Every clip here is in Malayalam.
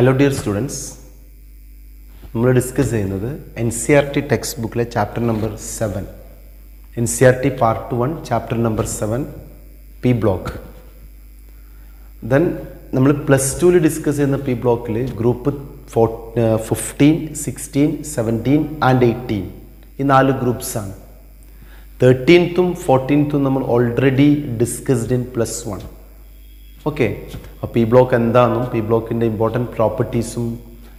Hello dear students, we will discuss NCERT textbook chapter number 7. NCERT part 1 chapter number 7 P block. Then we will plus 2 discuss P block group 15, 16, 17 and 18. In all groups. 13th and 14th we have already discussed in plus 1. Okay, P block and P block in the important properties,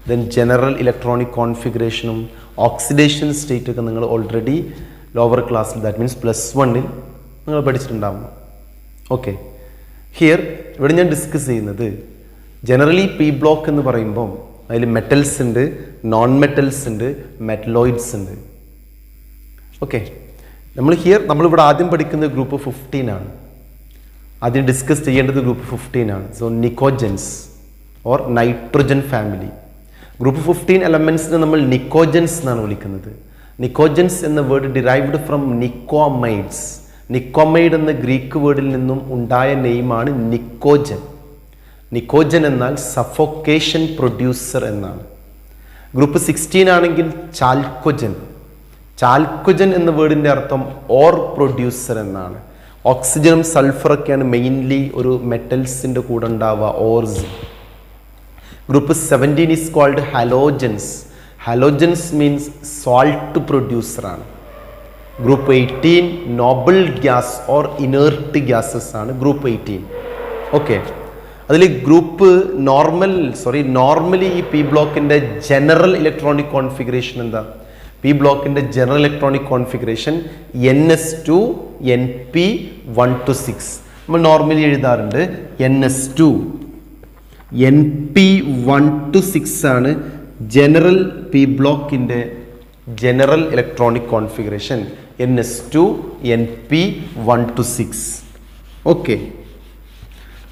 then general electronic configuration, oxidation state already lower class, that means plus 1 in. Okay, here we will discuss generally P block in the metals and non-metals and metalloids. Okay, here we will group of 15. That is discussed in the group 15. So, nicogens or nitrogen family. Group 15 elements we nicogens. Nicogens is the word derived from nicomaids. Nicomide is the Greek word name nicogen. Nicogen is suffocation producer. Group 16 is chalcogen. Chalcogen is the word ore producer. Oxygen, sulfur are mainly metals in the ores. Group 17 is called halogens. Halogens means salt producer. Group 18 noble gas or inert gases. Group 18. Okay. Group normally P block in the general electronic configuration. P block in the general electronic configuration NS2 NP 1 to 6. We normally NS2 NP 1 to 6 general P block in the general electronic configuration NS2 NP 1 to 6. Okay.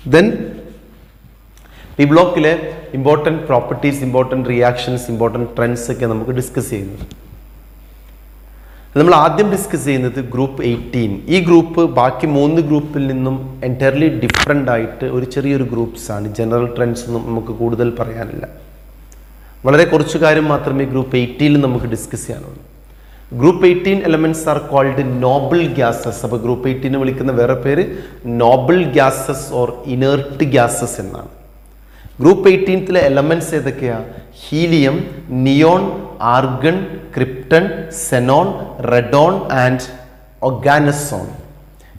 Then P block important properties, important reactions, important trends we will discuss. We will discuss group 18. This group is group entirely different groups. General trends we will group 18 discuss. Group 18 elements are called noble gases. Group 18 is noble gases or inert gases. Group 18 elements are helium, neon, argon, krypton, xenon, radon and organoson.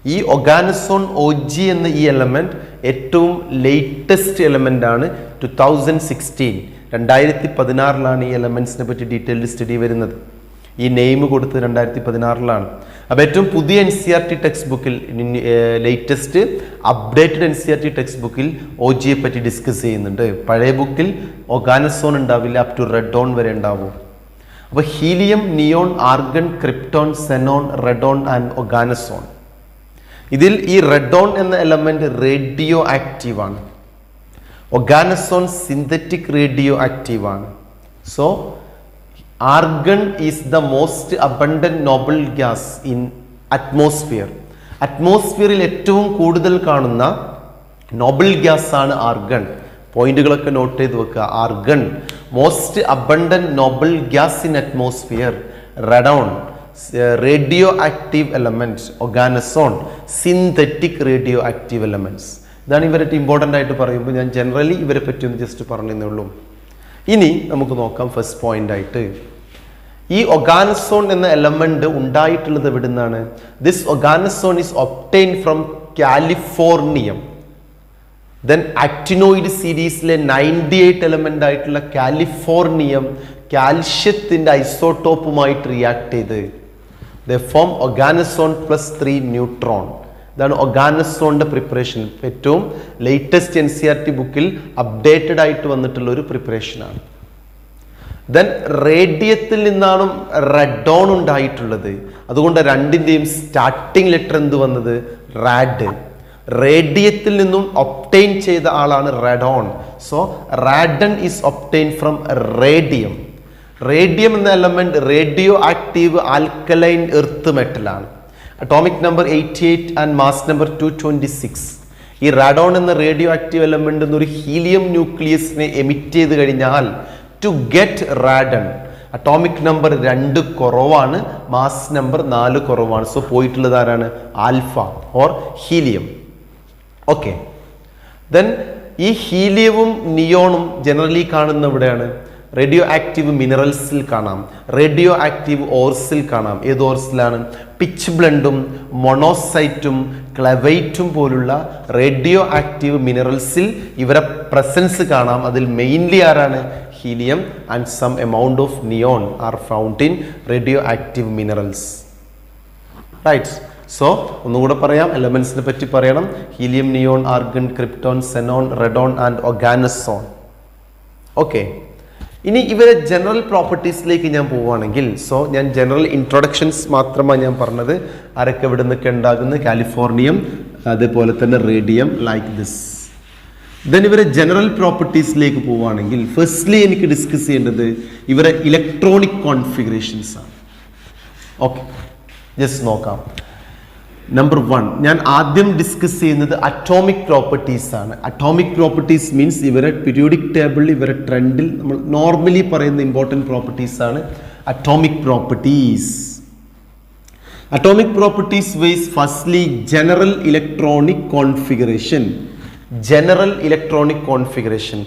This organoson OG എന്ന ഈ element ഏറ്റവും latest element ആണ് 2016. 2016 ഈ elementsനെ പറ്റി detailed study വരുന്നത്. ഈ നെയിം കൊടുത്ത് 2016 അപ്പോൾ ഏറ്റവും പുതിയ NCERT ടെക്സ്റ്റ് ബുക്കിൽ ലേറ്റസ്റ്റ് അപ്ഡേറ്റഡ് NCERT ടെക്സ്റ്റ് ബുക്കിൽ OG യെ പറ്റി ഡിസ്കസ് ചെയ്യുന്നുണ്ട്. പഴയ ബുക്കിൽ ഓർഗാനസോൺ ഉണ്ടാവില്ല, അപ് ടു റെഡോൺ വരെ ഉണ്ടാവും. അപ്പോൾ helium, neon, argon, krypton, xenon, radon and oganesson. ഇതിൽ ഈ റെഡോൺ എന്ന എലമെന്റ് റേഡിയോ ആക്റ്റീവ് ആണ്. ഓർഗാനസോൺ സിന്തറ്റിക് റേഡിയോ ആക്റ്റീവ് ആണ്. So argon is the most abundant noble gas in atmosphere. Atmosphere il ettavum koodudal കാണുന്ന noble gas ആണ് argon. പോയിന്റുകളൊക്കെ നോട്ട് ചെയ്തു വെക്കുക. argon most abundant noble gas in atmosphere. radon radioactive elements. organoson synthetic radioactive elements. ഇതാണ് ഇവരുടെ ഇമ്പോർട്ടൻ്റ് ആയിട്ട് പറയുമ്പോൾ ഞാൻ ജനറലി ഇവരെ പറ്റി ഒന്ന് ജസ്റ്റ് പറഞ്ഞേ ഉള്ളൂ. ഇനി നമുക്ക് നോക്കാം ഫസ്റ്റ് പോയിന്റ് ആയിട്ട് ഈ ഓർഗാനസോൺ എന്ന എലമെന്റ് ഉണ്ടായിട്ടുള്ളത് എവിടുന്നാണ്? This oganesson is obtained from californium. Then actinoid സീരീസിലെ 98 എലമെന്റ് ആയിട്ടുള്ള കാലിഫോർണിയം കാൽഷ്യത്തിന്റെ ഐസോട്ടോപ്പുമായിട്ട് റിയാക്ട് ചെയ്ത് ദേ ഫോം ഓർഗാനസോൺ +3 ന്യൂട്രോൺ. ഇതാണ് ഓർഗാനസോണിന്റെ പ്രിപ്പറേഷൻ. ഏറ്റവും ലേറ്റസ്റ്റ് NCERT ബുക്കിൽ അപ്ഡേറ്റഡ് ആയിട്ട് വന്നിട്ടുള്ള ഒരു പ്രിപ്പറേഷനാണ്. ദെൻ റേഡിയത്തിൽ നിന്നാണ് റെഡോൺ ഉണ്ടായിട്ടുള്ളത്. അതുകൊണ്ട് രണ്ടിൻ്റെയും സ്റ്റാർട്ടിംഗ് ലെറ്റർ എന്ത് വന്നത്? റാഡ്. റേഡിയത്തിൽ നിന്നും ഒബ്റ്റെയിൻ ചെയ്ത ആളാണ് radon. So radon is obtained from radium. Radium എന്ന element radioactive alkaline earth മെറ്റലാണ്. Atomic number 88 and mass number 226. ഈ റാഡോൺ എന്ന റേഡിയോ ആക്റ്റീവ് എലമെന്റ് എന്നൊരു ഹീലിയം ന്യൂക്ലിയസിനെ എമിറ്റ് ചെയ്ത് കഴിഞ്ഞാൽ to get radon atomic number 2 കുറവാണ്, മാസ് നമ്പർ 4 കുറവാണ്. സോ പോയിട്ടുള്ളത് ആരാണ്? Alpha or helium. Okay, then ഈ ഹീലിയവും നിയോണും ജനറലി കാണുന്ന എവിടെയാണ്? റേഡിയോ ആക്റ്റീവ് മിനറൽസിൽ കാണാം, റേഡിയോ ആക്റ്റീവ് ഓർസിൽ കാണാം. ഏത് ഓർസിലാണ്? പിച്ച് ബ്ലണ്ടും മൊണോസൈറ്റും ക്ലവൈറ്റും പോലുള്ള റേഡിയോ ആക്റ്റീവ് മിനറൽസിൽ ഇവരെ പ്രസൻസ് കാണാം. അതിൽ മെയിൻലി ആരാണ്? Helium and some amount of neon are found in radioactive minerals. Right. So ഒന്നുകൂടെ പറയാം, എലമെന്റ്സിനെ പറ്റി പറയണം. Helium, neon, argon, krypton, xenon, radon and oganesson. Okay, ഇനി ഇവരെ ജനറൽ പ്രോപ്പർട്ടീസിലേക്ക് ഞാൻ പോവുകയാണെങ്കിൽ, സോ ഞാൻ ജനറൽ ഇൻട്രൊഡക്ഷൻസ് മാത്രമാണ് ഞാൻ പറഞ്ഞത്. ആരൊക്കെ ഇവിടെ നിന്നൊക്കെ ഉണ്ടാകുന്നത്? കാലിഫോർണിയം, അതേപോലെ തന്നെ റേഡിയം, ലൈക്ക് ദിസ്. ദെൻ ഇവരെ ജനറൽ പ്രോപ്പർട്ടീസിലേക്ക് പോവുകയാണെങ്കിൽ ഫസ്റ്റ്ലി എനിക്ക് ഡിസ്കസ് ചെയ്യേണ്ടത് ഇവരെ ഇലക്ട്രോണിക് കോൺഫിഗറേഷൻസ് ആണ്. ഓക്കെ, ജസ്റ്റ് നോക്കാം. നമ്പർ 1 ഞാൻ ആദ്യം ഡിസ്കസ് ചെയ്യുന്നത് അറ്റോമിക് പ്രോപ്പർട്ടീസ് ആണ്. അറ്റോമിക് പ്രോപ്പർട്ടീസ് മീൻസ് ഇവരെ പീരിയോഡിക് ടേബിളിൽ ഇവരെ ട്രെൻഡിൽ നമ്മൾ നോർമലി പറയുന്ന ഇമ്പോർട്ടൻറ്റ് പ്രോപ്പർട്ടീസ് ആണ് atomic properties. Atomic properties wise firstly general electronic configuration. General electronic configuration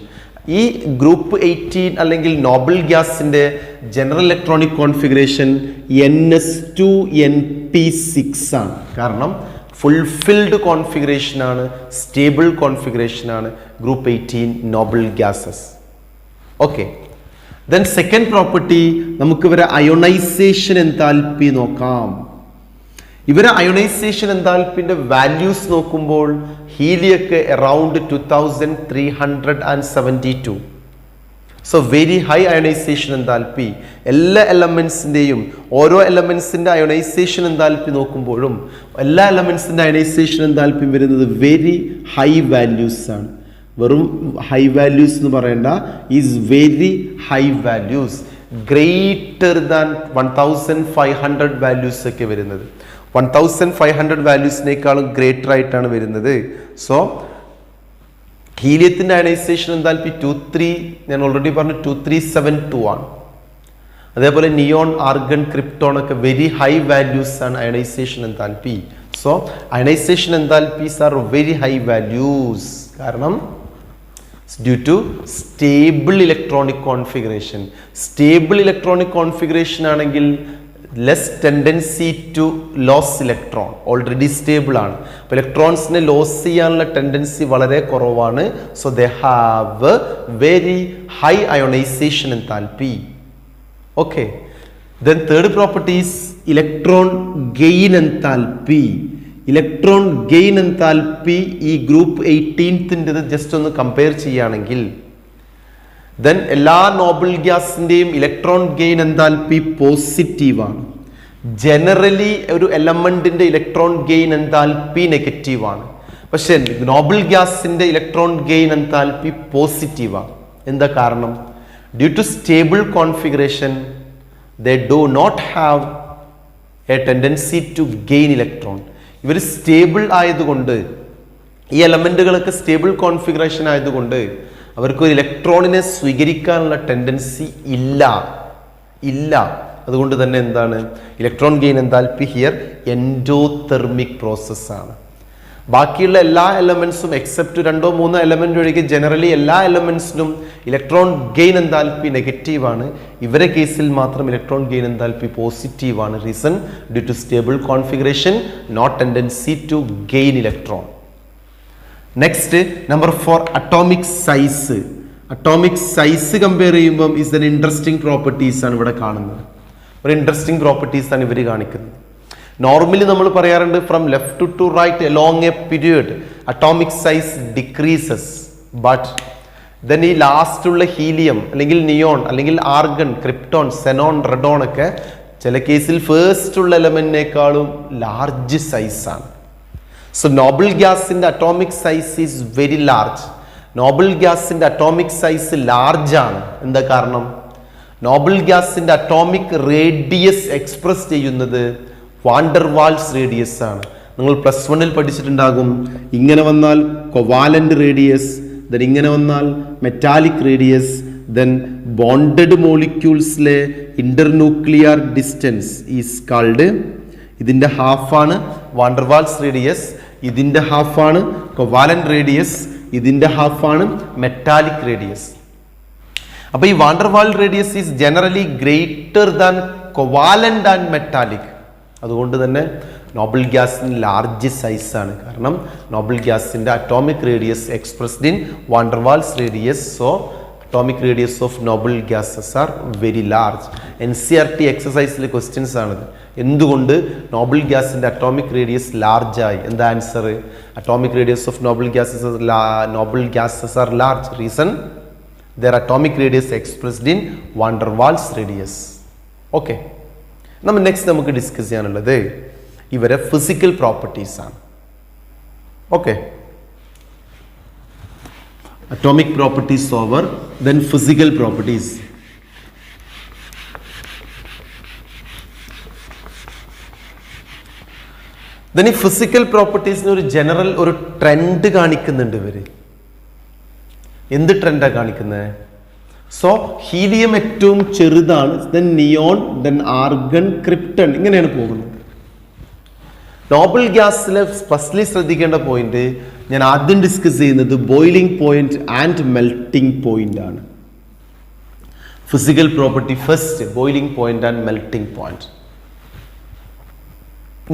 ഈ ഗ്രൂപ്പ് 18 അല്ലെങ്കിൽ നോബൽ ഗ്യാസിന്റെ ജനറൽ ഇലക്ട്രോണിക് കോൺഫിഗറേഷൻ ns2np6 ആണ്. കാരണം ഫുൾഫിൽഡ് കോൺഫിഗറേഷൻ ആണ്, സ്റ്റേബിൾ കോൺഫിഗറേഷൻ ആണ് group 18 Nobel gases. Okay, then second property നമുക്ക് ഇവരെ അയോണൈസേഷൻ എൻതാൽപ്പി നോക്കാം. ഇവരെ അയോണൈസേഷൻ എൻതാൽപ്പിന്റെ വാല്യൂസ് നോക്കുമ്പോൾ ഹീലിയൊക്കെ around 2372. So very high ionisation enthalpy. എല്ലാ എലമെന്റ്സിന്റെയും ഓരോ എലമെന്റ്സിന്റെ അയോണൈസേഷൻ എൻതാൽപ്പി നോക്കുമ്പോഴും എല്ലാ എലമെന്റ്സിന്റെ അയോണൈസേഷൻ എൻതാൽപ്പിയും വരുന്നത് വെരി ഹൈ വാല്യൂസ് ആണ്. വെറും ഹൈ വാല്യൂസ് എന്ന് പറയേണ്ട, is very high values, greater than 1500 values ഒക്കെ വരുന്നത്. 1500 വാല്യൂസിനേക്കാളും ഗ്രേറ്റർ ആയിട്ടാണ് വരുന്നത്. സോ ഹീലിയത്തിന്റെ അയണൈസേഷൻ എന്താൽപ്പി 23 ഞാൻ ഓൾറെഡി പറഞ്ഞു 2372 ആണ്. അതേപോലെ നിയോൺ, ആർഗൺ, ക്രിപ്റ്റോൺ ഒക്കെ വെരി ഹൈ വാല്യൂസ് ആണ് ionisation enthalpy. So ionisation enthalpies are very high values. കാരണം due to stable electronic configuration. Stable electronic configuration ആണെങ്കിൽ less tendency to lose electron. Already stable ആണ്, അപ്പോൾ ഇലക്ട്രോൺസിനെ ലോസ് ചെയ്യാനുള്ള ടെൻഡൻസി വളരെ കുറവാണ്. So they have very high ionisation enthalpy. Okay, then third property is electron gain enthalpy. Electron gain enthalpy ഈ ഗ്രൂപ്പ് 18ൻ്റെത് ജസ്റ്റ് ഒന്ന് കമ്പയർ ചെയ്യുകയാണെങ്കിൽ ദെൻ എല്ലാ നോബൽ ഗ്യാസിന്റെയും ഇലക്ട്രോൺ ഗെയിൻ എൻതാൽപ്പി പോസിറ്റീവ് ആണ്. ജനറലി ഒരു എലമെന്റിന്റെ ഇലക്ട്രോൺ ഗെയിൻ എൻതാൽപ്പി നെഗറ്റീവ് ആണ്. പക്ഷെ നോബൽ ഗ്യാസിന്റെ ഇലക്ട്രോൺ ഗെയിൻ എൻതാൽപ്പി പോസിറ്റീവ് ആണ്. എന്താ കാരണം? Due to stable configuration they do not have a tendency to gain electron. ഇവർ സ്റ്റേബിൾ ആയതുകൊണ്ട്, ഈ എലമെന്റുകളൊക്കെ സ്റ്റേബിൾ കോൺഫിഗറേഷൻ ആയതുകൊണ്ട് അവർക്ക് ഒരു ഇലക്ട്രോണിനെ സ്വീകരിക്കാനുള്ള ടെൻഡൻസി ഇല്ല. അതുകൊണ്ട് തന്നെ എന്താണ് electron gain enthalpy here endothermic പ്രോസസ്സാണ്. ബാക്കിയുള്ള എല്ലാ എലമെന്റ്സും എക്സെപ്റ്റ് 2-3 എലമെന്റ് ഒഴികെ ജനറലി എല്ലാ എലമെന്റ്സിനും ഇലക്ട്രോൺ ഗെയിൻ എൻതാൽപ്പി നെഗറ്റീവ് ആണ്. ഇവരെ കേസിൽ മാത്രം ഇലക്ട്രോൺ ഗെയിൻ എൻതാൽപ്പി പോസിറ്റീവ് ആണ്. Reason due to stable configuration, not tendency to gain electron. Next number 4 atomic size. Atomic size compare ചെയ്യുമ്പോൾ ഇസ് എൻ ഇൻട്രസ്റ്റിംഗ് പ്രോപ്പർട്ടീസ് ആണ് ഇവിടെ കാണുന്നത്. ഒരു ഇൻട്രസ്റ്റിംഗ് പ്രോപ്പർട്ടീസ് ആണ് ഇവർ കാണിക്കുന്നത്. നോർമലി നമ്മൾ പറയാറുണ്ട് from left to right along a period atomic size decreases. But then ഈ ലാസ്റ്റുള്ള ഹീലിയം അല്ലെങ്കിൽ നിയോൺ അല്ലെങ്കിൽ ആർഗൺ, ക്രിപ്റ്റോൺ, സെനോൺ, റെഡോൺ ഒക്കെ ചില കേസിൽ ഫേസ്റ്റ് ഉള്ള എലമെന്റിനേക്കാളും ലാർജ് സൈസാണ്. സോ നോബൽ ഗ്യാസിന്റെ atomic size is very large. Noble ഗ്യാസിന്റെ അറ്റോമിക് സൈസ് ലാർജ് ആണ്. എന്താ കാരണം? നോബൽ ഗ്യാസിന്റെ അറ്റോമിക് റേഡിയസ് എക്സ്പ്രസ് ചെയ്യുന്നത് വാണ്ടർ വാൾസ് റേഡിയസ് ആണ്. നിങ്ങൾ +1 പഠിച്ചിട്ടുണ്ടാകും. ഇങ്ങനെ വന്നാൽ കൊവാലന്റ് റേഡിയസ്, ദെൻ ഇങ്ങനെ വന്നാൽ മെറ്റാലിക് റേഡിയസ്, ദെൻ ബോണ്ടഡ് മോളിക്യൂൾസിലെ ഇന്റർന്യൂക്ലിയർ ഡിസ്റ്റൻസ് ഈസ് കാൾഡ്, ഇതിന്റെ ഹാഫാണ് വാണ്ടർവാൾസ് റേഡിയസ്, ഇതിന്റെ ഹാഫാണ് കൊവാലന്റ് റേഡിയസ്, ഇതിന്റെ ഹാഫാണ് മെറ്റാലിക് റേഡിയസ്. അപ്പൊ ഈ van der Waals radius is generally greater than covalent and metallic. അതുകൊണ്ട് തന്നെ നോബിൾ ഗ്യാസിന് ലാർജ് സൈസ് ആണ്. കാരണം നോബിൾ ഗ്യാസിന്റെ atomic radius expressed in van der Waals radius. So atomic radius of noble gases are very large. NCERT എക്സസൈസിലെ ക്വസ്റ്റ്യൻസ് ആണിത്. എന്തുകൊണ്ട് നോബിൾ ഗ്യാസിന്റെ അറ്റോമിക് റേഡിയസ് ലാർജ് ആയി? എന്താ answer? Atomic radius of noble gases are large. Reason their atomic radius expressed in van der Waals radius. ഓക്കെ, നമ്മൾ നെക്സ്റ്റ് നമുക്ക് ഡിസ്കസ് ചെയ്യാനുള്ളത് ഇവരെ ഫിസിക്കൽ പ്രോപ്പർട്ടീസ് ആണ്. Okay, atomic properties over then physical properties. Then ഈ ഫിസിക്കൽ പ്രോപ്പർട്ടീസിന് ഒരു ജനറൽ ഒരു ട്രെൻഡ് കാണിക്കുന്നുണ്ട് ഇവര്. എന്ത് ട്രെൻഡാണ് കാണിക്കുന്നത്? സോ ഹീലിയം ഏറ്റവും ചെറുതാണ്, then neon, then argon, krypton, ഇങ്ങനെയാണ് പോകുന്നത്. നോബിൾ ഗ്യാസിലെ ഫസ്റ്റ്ലി ശ്രദ്ധിക്കേണ്ട പോയിന്റ് ഞാൻ ആദ്യം ഡിസ്കസ് ചെയ്യുന്നത് boiling point and melting point ആണ്. Physical property first, boiling point and melting point.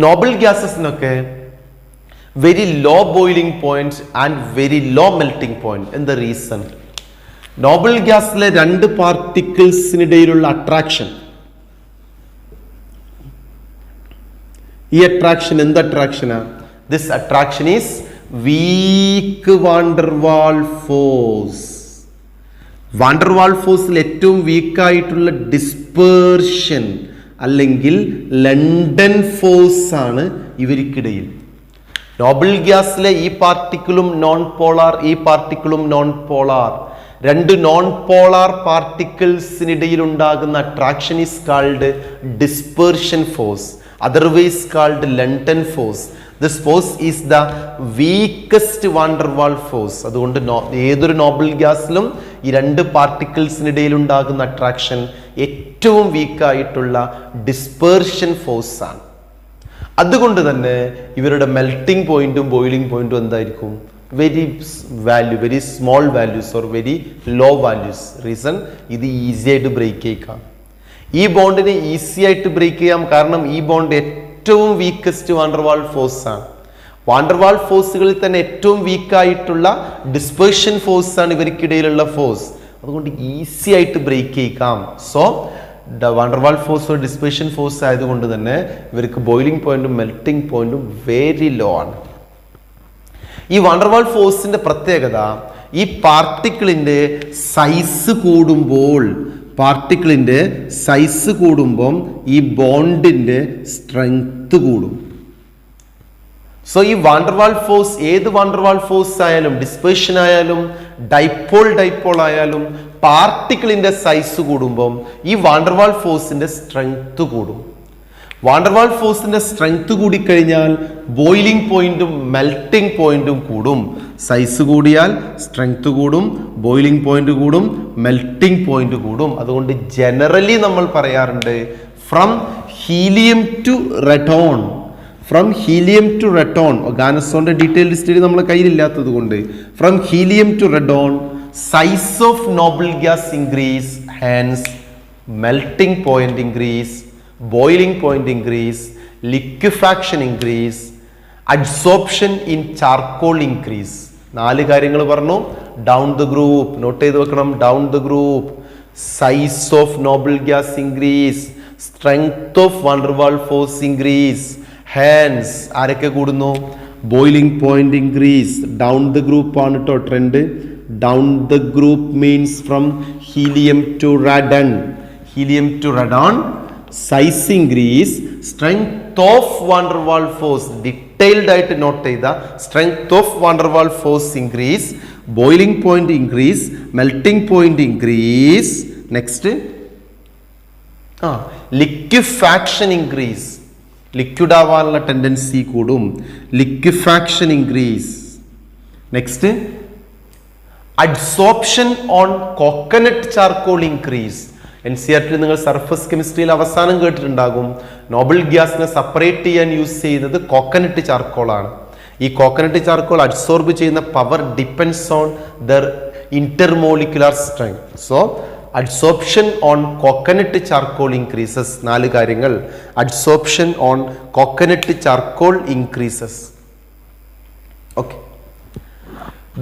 Noble ഗ്യാസസിനൊക്കെ very low boiling point and very low melting point. In the reason, noble ഗ്യാസിലെ രണ്ട് പാർട്ടിക്കിൾസിനിടയിലുള്ള അട്രാക്ഷൻ, ഈ അട്രാക്ഷൻ എന്ത് അട്രാക്ഷനാ? This attraction is weak van der Waal force. Van der Waal ഫോഴ്സിൽ ഏറ്റവും വീക്കായിട്ടുള്ള ഡിസ്പേർഷൻ അല്ലെങ്കിൽ ലണ്ടൻ ഫോഴ്സ് ആണ് ഇവർക്കിടയിൽ. നോബിൾ ഗ്യാസിലെ ഈ പാർട്ടിക്കിളും നോൺ പോളാർ, ഈ പാർട്ടിക്കിളും നോൺ പോളാർ, രണ്ട് നോൺ പോളാർ പാർട്ടിക്കിൾസിനിടയിൽ ഉണ്ടാകുന്ന attraction is called dispersion force, otherwise called London force. This force is the weakest van der Waal force. അതുകൊണ്ട് ഏതൊരു നോബിൾ ഗ്യാസിലും ഈ രണ്ട് പാർട്ടിക്കിൾസിനിടയിൽ ഉണ്ടാകുന്ന അട്രാക്ഷൻ ഏറ്റവും വീക്കായിട്ടുള്ള ഡിസ്പേർഷൻ ഫോഴ്സ് ആണ്. അതുകൊണ്ട് തന്നെ ഇവരുടെ മെൽറ്റിംഗ് പോയിന്റും ബോയിലിംഗ് പോയിന്റും എന്തായിരിക്കും? Very small values or very low values. Reason, ഇത് ഈസി ആയിട്ട് ബ്രേക്ക് ചെയ്യിക്കാം. ഈ ബോണ്ടിനെ ഈസി ആയിട്ട് ബ്രേക്ക് ചെയ്യാം, കാരണം ഈ ബോണ്ട് ഏറ്റവും വീക്കസ്റ്റ് വാണ്ടർവാൾ ഫോഴ്സ് ആണ്. വാണ്ടർവാൾ ഫോഴ്സുകളിൽ തന്നെ ഏറ്റവും വീക്കായിട്ടുള്ള ഡിസ്പേർഷൻ ഫോഴ്സ് ആണ് ഇവർക്കിടയിലുള്ള ഫോഴ്സ്. അതുകൊണ്ട് ഈസി ആയിട്ട് ബ്രേക്ക് ചെയ്യിക്കാം. സോ വാണ്ടർവാൾ ഫോഴ്സ് ഒരു ഡിസ്പേർഷൻ ഫോഴ്സ് ആയതുകൊണ്ട് തന്നെ ഇവർക്ക് ബോയിലിംഗ് പോയിന്റും മെൽറ്റിംഗ് പോയിന്റും വെരി ലോ ആണ്. ഈ വാണ്ടർവാൾ ഫോഴ്സിന്റെ പ്രത്യേകത, ഈ പാർട്ടിക്കിളിന്റെ സൈസ് കൂടുമ്പോൾ ഈ ബോണ്ടിന്റെ സ്ട്രെങ്ത് കൂടും. സോ ഈ വാണ്ടർവാൾ ഫോഴ്സ്, ഏത് വാണ്ടർവാൾ ഫോഴ്സ് ആയാലും, ഡിസ്പേർഷൻ ആയാലും, ഡൈപോൾ ആയാലും, പാർട്ടിക്കിളിന്റെ സൈസ് കൂടുമ്പോൾ ഈ വാണ്ടർവാൾ ഫോഴ്സിന്റെ സ്ട്രെങ്ത് കൂടും. വാണ്ടർവാൾ ഫോഴ്സിന്റെ സ്ട്രെങ്ത് കൂടിക്കഴിഞ്ഞാൽ ബോയിലിംഗ് പോയിന്റും മെൽറ്റിംഗ് പോയിന്റും കൂടും. സൈസ് കൂടിയാൽ സ്ട്രെങ്ത് കൂടും, ബോയിലിംഗ് പോയിന്റ് കൂടും, മെൽറ്റിംഗ് പോയിന്റ് കൂടും. അതുകൊണ്ട് ജനറലി നമ്മൾ പറയാറുണ്ട് ഫ്രം ഹീലിയം ടു റെഡോൺ, ഗാനസോന്റെ ഡീറ്റെയിൽഡ് സ്റ്റഡി നമ്മളെ കയ്യിലില്ലാത്തത് കൊണ്ട് from helium to radon size of noble gas increase, hence melting point increase, boiling point increase, liquefaction increase, adsorption in charcoal increase. 4 കാര്യങ്ങൾ പറഞ്ഞു. ഡൗൺ ദ ഗ്രൂപ്പ് നോട്ട് ചെയ്ത് വെക്കണം. Down the group, size of noble gas increase, strength of van der Waal force increase, hence ആരൊക്കെ കൂടുന്നു? Boiling point increase. Down the group ആണ് കേട്ടോ trend. Down the group means from helium to radon. Size increase, strength of van der Waals force. Detailed ആയിട്ട് നോട്ട് ചെയ്ത strength of van der Waals force increase, boiling point increase, melting point increase. Next, liquefaction increase. Liquid ആവാനുള്ള ടെൻഡൻസി കൂടും. Liquefaction increase. Next adsorption on coconut charcoal increase. NCERT നിങ്ങൾ സർഫസ് കെമിസ്ട്രിയിൽ അവസാനം കേട്ടിട്ടുണ്ടാകും, നോബിൾ ഗ്യാസിനെ സെപ്പറേറ്റ് ചെയ്യാൻ യൂസ് ചെയ്യുന്നത് കോക്കനട്ട് ചാർക്കോൾ ആണ്. ഈ കോക്കനട്ട് ചാർക്കോൾ അഡ്സോർബ് ചെയ്യുന്ന power depends on there intermolecular strength. So adsorption on coconut charcoal increases. 4 കാര്യങ്ങൾ. Adsorption on coconut charcoal increases. Okay.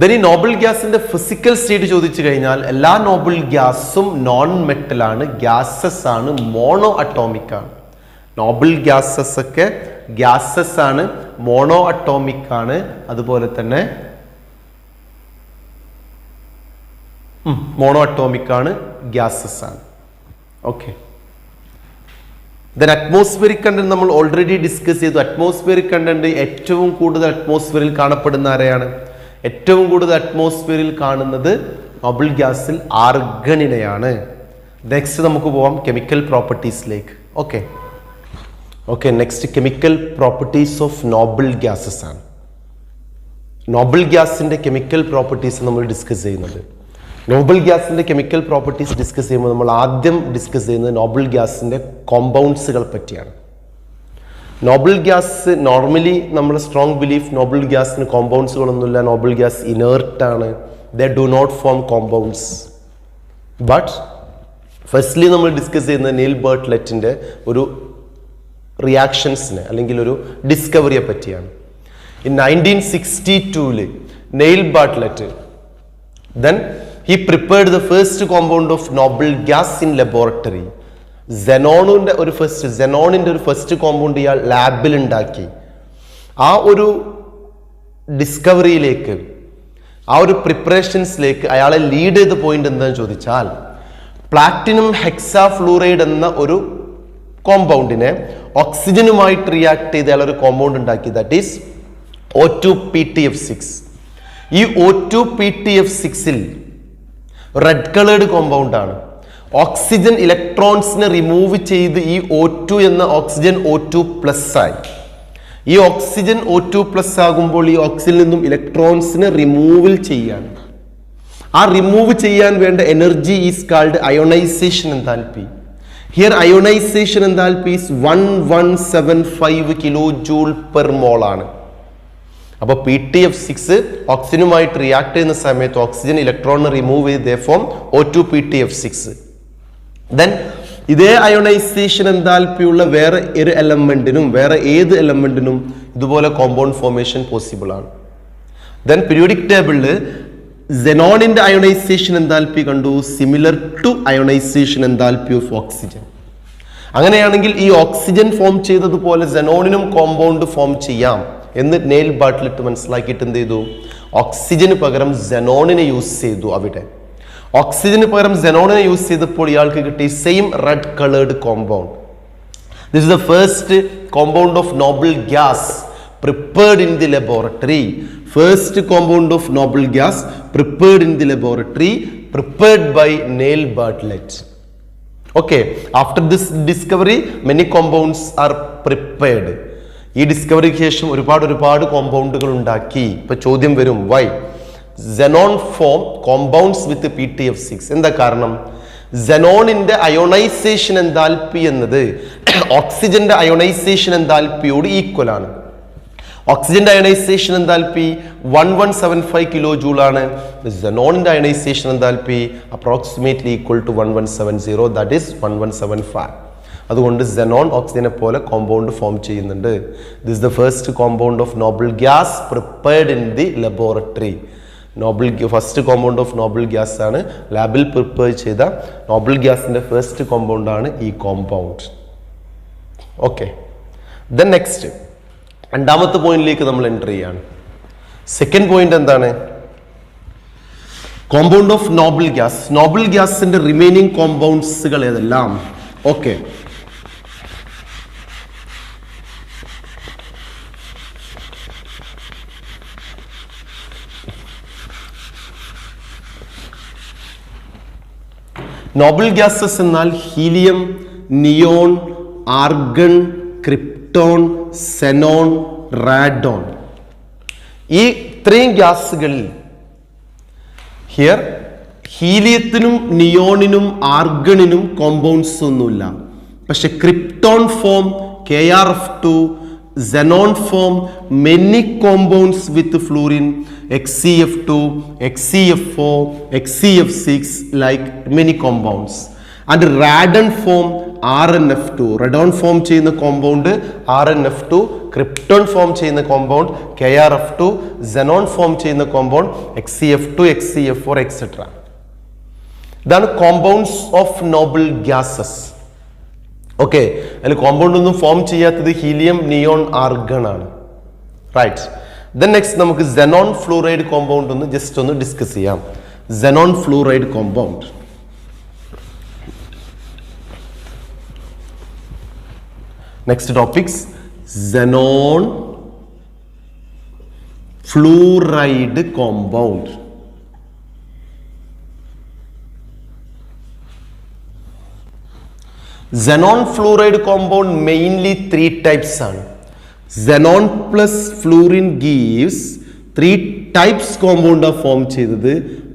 Then ഈ നോബിൾ ഗ്യാസിന്റെ ഫിസിക്കൽ സ്റ്റേറ്റ് ചോദിച്ചു കഴിഞ്ഞാൽ എല്ലാ നോബിൾ ഗ്യാസും നോൺ മെറ്റൽ ആണ്, ഗ്യാസസ് ആണ്, മോണോ അറ്റോമിക് ആണ്. നോബിൾ ഗ്യാസസ് ഒക്കെ ഗ്യാസസ് ആണ്, മോണോ അറ്റോമിക് ആണ്, അതുപോലെ തന്നെ മോണോ അറ്റോമിക് ആണ്, ഗ്യാസസ് ആണ്. ഓക്കെ. ദെൻ അറ്റ്മോസ്ഫിയറിക് കണ്ടന്റ് നമ്മൾ ഓൾറെഡി ഡിസ്കസ് ചെയ്തു. അറ്റ്മോസ്ഫിയറിക് കണ്ടന്റ് ഏറ്റവും കൂടുതൽ അറ്റ്മോസ്ഫിയറിൽ കാണപ്പെടുന്ന ആരെയാണ്? ഏറ്റവും കൂടുതൽ അറ്റ്മോസ്ഫിയറിൽ കാണുന്നത് നോബിൾ ഗ്യാസിൽ ആർഗണിനെയാണ്. നെക്സ്റ്റ് നമുക്ക് പോവാം കെമിക്കൽ പ്രോപ്പർട്ടീസിലേക്ക്. Okay. Next chemical properties of noble gases ആണ്. നോബിൾ ഗ്യാസിന്റെ കെമിക്കൽ പ്രോപ്പർട്ടീസ് നമ്മൾ ഡിസ്കസ് ചെയ്യുന്നത്. നോബിൾ ഗ്യാസിന്റെ കെമിക്കൽ പ്രോപ്പർട്ടീസ് ഡിസ്കസ് ചെയ്യുമ്പോൾ നമ്മൾ ആദ്യം ഡിസ്കസ് ചെയ്യുന്നത് നോബിൾ ഗ്യാസിന്റെ കോമ്പൗണ്ട്സുകൾ പറ്റിയാണ്. നോബിൾ ഗ്യാസ് നോർമലി നമ്മൾ സ്ട്രോങ് ബിലീഫ് നോബിൾ ഗ്യാസിന് കോമ്പൗണ്ട്സുകളൊന്നുമില്ല, നോബിൾ ഗ്യാസ് ഇനേർട്ട് ആണ്, they do not form compounds. But firstly നമ്മൾ ഡിസ്കസ് ചെയ്യുന്നത് നെയിൽ ബർട്ട്ലെറ്റിന്റെ ഒരു റിയാക്ഷൻസിനെ അല്ലെങ്കിൽ ഒരു ഡിസ്കവറിയെ പറ്റിയാണ്. In 1962 Neil Bartlett then he prepared the first compound of noble gas in laboratory. സെനോണിന്റെ ഒരു ഫസ്റ്റ് കോമ്പൗണ്ട് ഇയാൾ ലാബിൽ ഉണ്ടാക്കി. ആ ഒരു ഡിസ്കവറിയിലേക്ക്, ആ ഒരു പ്രിപ്പറേഷൻസിലേക്ക് അയാളെ ലീഡ് ചെയ്ത പോയിന്റ് എന്താണെന്ന് ചോദിച്ചാൽ, പ്ലാറ്റിനം ഹെക്സാഫ്ലൂറൈഡ് എന്ന ഒരു കോമ്പൗണ്ടിനെ ഓക്സിജനുമായിട്ട് റിയാക്ട് ചെയ്ത് അയാൾ ഒരു കോമ്പൗണ്ട് ഉണ്ടാക്കി, ദാറ്റ് ഈസ് O2PtF6. ഈ O2PtF6ൽ റെഡ് കളേർഡ് കോമ്പൗണ്ട് ആണ്. ഓക്സിജൻ ഇലക്ട്രോൺസിനെ റിമൂവ് ചെയ്ത് ഈ O2 എന്ന ഓക്സിജൻ O2+ ആയി. ഈ ഓക്സിജൻ O2+ ആകുമ്പോൾ ഈ ഓക്സിജനിൽ നിന്നും ഇലക്ട്രോൺസിനെ റിമൂവ് ചെയ്യാണ്. ആ റിമൂവ് ചെയ്യാൻ വേണ്ട energy is called ionisation enthalpy. Here ionisation enthalpy is 1175 kJ/mol ആണ്. അപ്പോൾ PtF6 ഓക്സിജനുമായിട്ട് റിയാക്ട് ചെയ്യുന്ന സമയത്ത് ഓക്സിജൻ ഇലക്ട്രോണിനെ റിമൂവ് ചെയ്ത് ഫോം O2PtF6. ദെൻ ഇതേ അയോണൈസേഷൻ എൻതാൽപ്പിയുള്ള വേറെ ഒരു എലമെന്റിനും വേറെ ഏത് എലമെന്റിനും ഇതുപോലെ കോമ്പൗണ്ട് ഫോർമേഷൻ പോസിബിൾ ആണ്. ദെൻ പീരിയോഡിക് ടേബിളിൽ സെനോണിന്റെ അയോണൈസേഷൻ എൻതാൽപ്പി കണ്ടു, similar to ionisation enthalpy of oxygen. അങ്ങനെയാണെങ്കിൽ ഈ ഓക്സിജൻ ഫോം ചെയ്തതുപോലെ സെനോണിനും കോമ്പൗണ്ട് ഫോം ചെയ്യാം എന്ന് നെയിൽ ബാർട്ട്ലെറ്റ് മനസ്സിലാക്കിയിട്ട് എന്ത് ചെയ്തു, ഓക്സിജന് പകരം സെനോണിനെ യൂസ് ചെയ്തു. അവിടെ ഓക്സിജന് പകരം സെനോണിനെ യൂസ് ചെയ്തപ്പോൾ ഇയാൾക്ക് കിട്ടി same red coloured compound. This is the first compound of noble gas prepared in the laboratory. First compound of noble gas prepared in the laboratory, prepared by Neil Bartlett. Okay, after this discovery many compounds are prepared. ഈ ഡിസ്കവറിക്ക് ശേഷം ഒരുപാട് കോമ്പൗണ്ടുകൾ ഉണ്ടാക്കി. ഇപ്പൊ ചോദ്യം വരും, വൈ xenon ഫോം കോമ്പൗണ്ട്സ് വിത്ത് PtF6? എന്താ കാരണം? xenonന്റെ അയോണൈസേഷൻ എൻതാൽപ്പി എന്നത് ഓക്സിജന്റെ അയോണൈസേഷൻ എൻതാൽപ്പിയോട് ഈക്വൽ ആണ്. ഓക്സിജന്റെ അയണൈസേഷൻ എൻതാൽപ്പി 1175 kJ ആണ്. xenonന്റെ ionisation enthalpy approximately equal to 1170, that is 1175. അതുകൊണ്ട് xenon ഓക്സിജനെ പോലെ കോമ്പൗണ്ട് ഫോം ചെയ്യുന്നുണ്ട്. This is the first compound of noble gas prepared in the laboratory. First compound of noble gas ആണ്, ലാബിൽ പ്രിപ്പയർ ചെയ്ത നോബിൾ ഗ്യാസിന്റെ ഫസ്റ്റ് കോമ്പൗണ്ട് ആണ് ഈ കോമ്പൗണ്ട്. ഓക്കെ, ദെൻ നെക്സ്റ്റ് രണ്ടാമത്തെ പോയിന്റിലേക്ക് നമ്മൾ എൻ്റർ ചെയ്യാണ്. സെക്കൻഡ് പോയിന്റ് എന്താണ്? Compound of noble gas. Noble ഗ്യാസിന്റെ റിമൈനിങ് കോമ്പൗണ്ട്സുകൾ ഏതെല്ലാം? ഓക്കെ, നോബിൾ ഗ്യാസസ് എന്നാൽ helium, neon, argon, krypton. Krypton, Zenon, radon. ഈ ഇത്രയും ഗ്യാസുകളിൽ ഹിയർ ഹീലിയത്തിനും നിയോണിനും ആർഗണിനും കോമ്പൗണ്ട്സ് ഒന്നുമില്ല. പക്ഷെ krypton form KrF2, xenon form many compounds with fluorine, XCF2, XCF4, XCF6 like many compounds. And radon form RNF2. Radon form ചെയ്യുന്ന കോമ്പൗണ്ട് RNF2, ക്രിപ്റ്റോൺ ഫോം ചെയ്യുന്ന കോമ്പൗണ്ട് KrF2, xenon ഫോം ചെയ്യുന്ന കോമ്പൗണ്ട് XCF2, XCF4 എക്സെട്ര. ഇതാണ് compounds of noble gases. Okay, അതിൽ കോമ്പൗണ്ട് ഒന്നും ഫോം ചെയ്യാത്തത് ഹീലിയം, നിയോൺ, ആർഗൺ ആണ്. റൈറ്റ്. ദെൻ നെക്സ്റ്റ് നമുക്ക് xenon ഫ്ലൂറൈഡ് കോമ്പൗണ്ട് ഒന്ന് ജസ്റ്റ് ഒന്ന് ഡിസ്കസ് ചെയ്യാം. xenon fluoride compound. Next topics xenon fluoride compound. xenon fluoride compound mainly 3 types ആണ്. xenon plus fluorine gives 3 types compound ആ ഫോം ചെയ്തത്.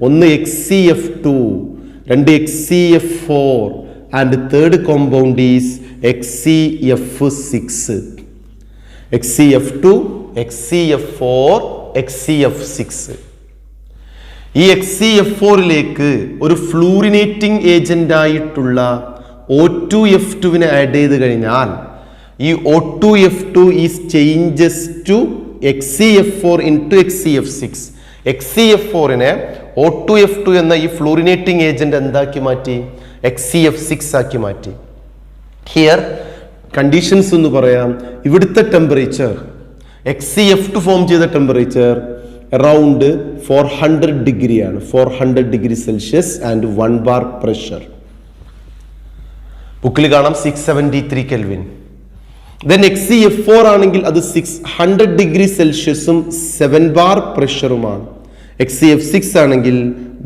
ഒന്ന് XCF2, രണ്ട് XCF4 and third compound is XCF6. XCF2, XCF4, XCF6. ഈ XCF4ലേക്ക് ഒരു ഫ്ലൂറിനേറ്റിംഗ് ഏജന്റ് ആയിട്ടുള്ള O2F2 ആഡ് ചെയ്ത് കഴിഞ്ഞാൽ ഈ O2F2 is changes to XCF4 into XCF6. XCF4നെ O2F2 എന്ന ഈ ഫ്ലൂറിനേറ്റിംഗ് ഏജന്റ് എന്താക്കി മാറ്റി? XCF6 ആക്കി മാറ്റി. ഹിയർ കണ്ടീഷൻസ് എന്ന് പറയാം. ഇവിടുത്തെ ടെമ്പറേച്ചർ XCF2 ഫോം ചെയ്ത ടെമ്പറേച്ചർ അറൗണ്ട് 400 ഡിഗ്രി ആണ്. 400 degree Celsius and 1 bar pressure. ബുക്കിൽ കാണാം 673 കെൽവിൻ. ദെൻ XCF4 ആണെങ്കിൽ അത് 600 ഡിഗ്രി സെൽഷ്യസും 7 ബാർ പ്രഷറുമാണ്. XCF6 ആണെങ്കിൽ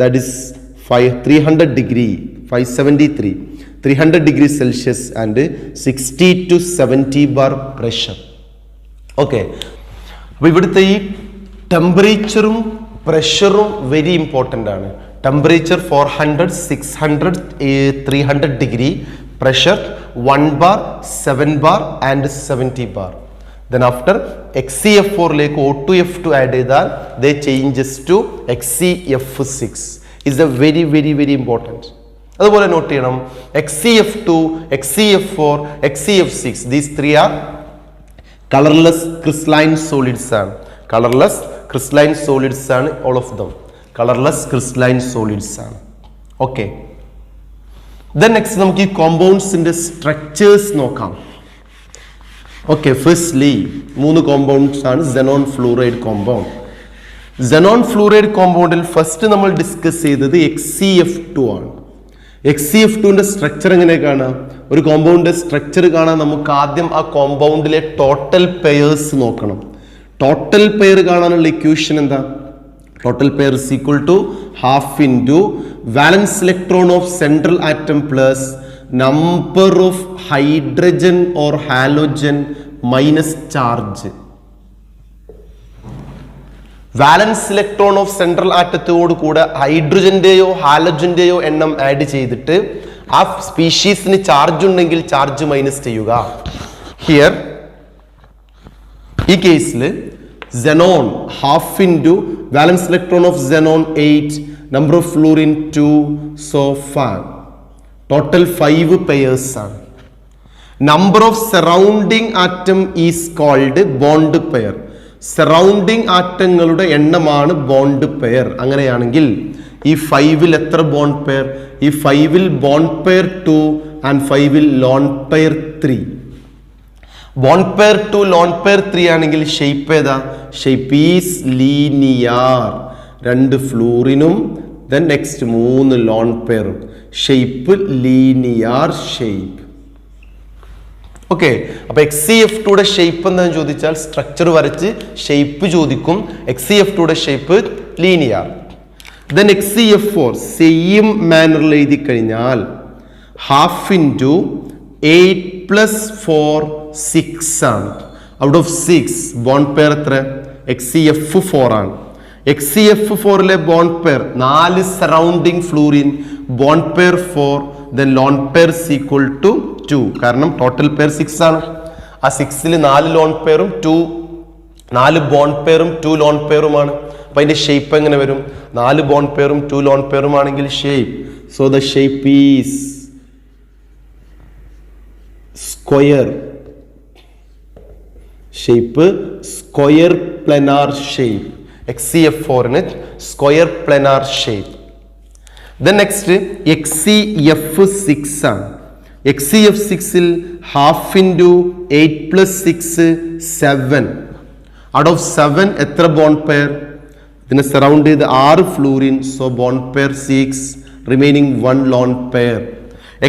that is 300 degree 573 300 degree Celsius and 60 to 70 bar pressure. Okay, അപ്പോൾ ഇവിടുത്തെ ഈ ടെമ്പറേച്ചറും പ്രഷറും വെരി ഇമ്പോർട്ടൻ്റ് ആണ്. Temperature 400, 600, 300 degree. Pressure 1 bar, 7 bar and 70 bar. Then after XCF4 like O2F2 add ചെയ്താൽ they changes to XCF6 is a very important. അതുപോലെ നോട്ട് ചെയ്യണം XCF2, XCF4, XCF6 these three are colorless crystalline solids ആണ്. Colorless crystalline solids ആണ് all of them. Colorless crystalline solids ആണ്. Okay. Then next നമുക്ക് ഈ കോമ്പൗണ്ട്സിന്റെ സ്ട്രക്ചേഴ്സ് നോക്കാം. ഓക്കെ, ഫസ്റ്റ്ലി 3 കോമ്പൗണ്ട്സ് ആണ് xenon fluoride compound. xenon fluoride കോമ്പൗണ്ടിൽ ഫസ്റ്റ് നമ്മൾ ഡിസ്കസ് ചെയ്തത് XCF2 ആണ്. XCF2ന്റെ സ്ട്രക്ചർ എങ്ങനെ കാണാം? ഒരു കോമ്പൗണ്ടിന്റെ സ്ട്രക്ചർ കാണാൻ നമുക്ക് ആദ്യം ആ കോമ്പൗണ്ടിലെ ടോട്ടൽ പെയേഴ്സ് നോക്കണം. ടോട്ടൽ പെയർ കാണാനുള്ള ഇക്വേഷൻ എന്താ? Total pair is equal to half into valence electron of central atom plus number of hydrogen or halogen minus charge. Valence electron of central atomത്തോട് കൂടെ ഹൈഡ്രജന്റെയോ ഹാലോജന്റെയോ എണ്ണം ആഡ് ചെയ്തിട്ട് ആ സ്പീഷീസിന് ചാർജ് ഉണ്ടെങ്കിൽ ചാർജ് മൈനസ് ചെയ്യുക. ഹിയർ ഈ കേസിൽ xenon half into valence electron of xenon 8, number of fluorine 2, so far total 5 pairs are. Number of surrounding atom is called bond pair. Surrounding atomങ്ങളുടെ എണ്ണമാണ് bond pair. അങ്ങനെയാണെങ്കിൽ ഈ 5ൽ എത്ര bond pair? ഈ 5ൽ bond pair 2 and 5ൽ lone pair 3. Bond pair 2 lone pair 3 ആണെങ്കിൽ ഷേപ്പ് ഏതാ? Shape is linear. 2 ഫ്ലൂറിനും ദെൻ നെക്സ്റ്റ് 3 ലോൺ പെയറും. Shape linear shape. ഓക്കെ, അപ്പൊ XCF2യുടെ ഷേപ്പ് എന്താന്ന് ചോദിച്ചാൽ സ്ട്രക്ചർ വരച്ച് ഷേപ്പ് ചോദിക്കും. XCF2യുടെ shape linear. Then XCF4 same മാനറിൽ എഴുതി കഴിഞ്ഞാൽ ഹാഫ് ഇൻറ്റു 8 + 4 6 ആണ്. ഔട്ട് ഓഫ് 6 ബോണ്ട് പെയർ എത്ര? HCF4 ആണ്. HCF4ലെ bond pair 4 surrounding fluorine, bond pair 4, then lone pair equal to 2. കാരണം ടോട്ടൽ പെയർ 6 ആണ്. ആ 6ൽ 4 ലോൺ പെയറും 4 ബോണ്ട് പെയറും 2 ലോൺ പെയറുമാണ്. അപ്പൊ അതിന്റെ ഷേപ്പ് എങ്ങനെ വരും? 4 ബോണ്ട് പെയറും 2 ലോൺ പെയറും ആണെങ്കിൽ shape, so the shape is square. Shape square planar shape. HCF4ന് square planar shape. Then next HCF6 ആണ്. HCF6ൽ ഹാഫ് ഇൻറ്റു 8 + 6 7. ഔട്ട് ഓഫ് 7 എത്ര ബോണ്ട് പെയർ? ഇതിനെ സറൗണ്ട് ചെയ്ത് 6 fluorine, so bond pair 6, remaining 1 lone pair.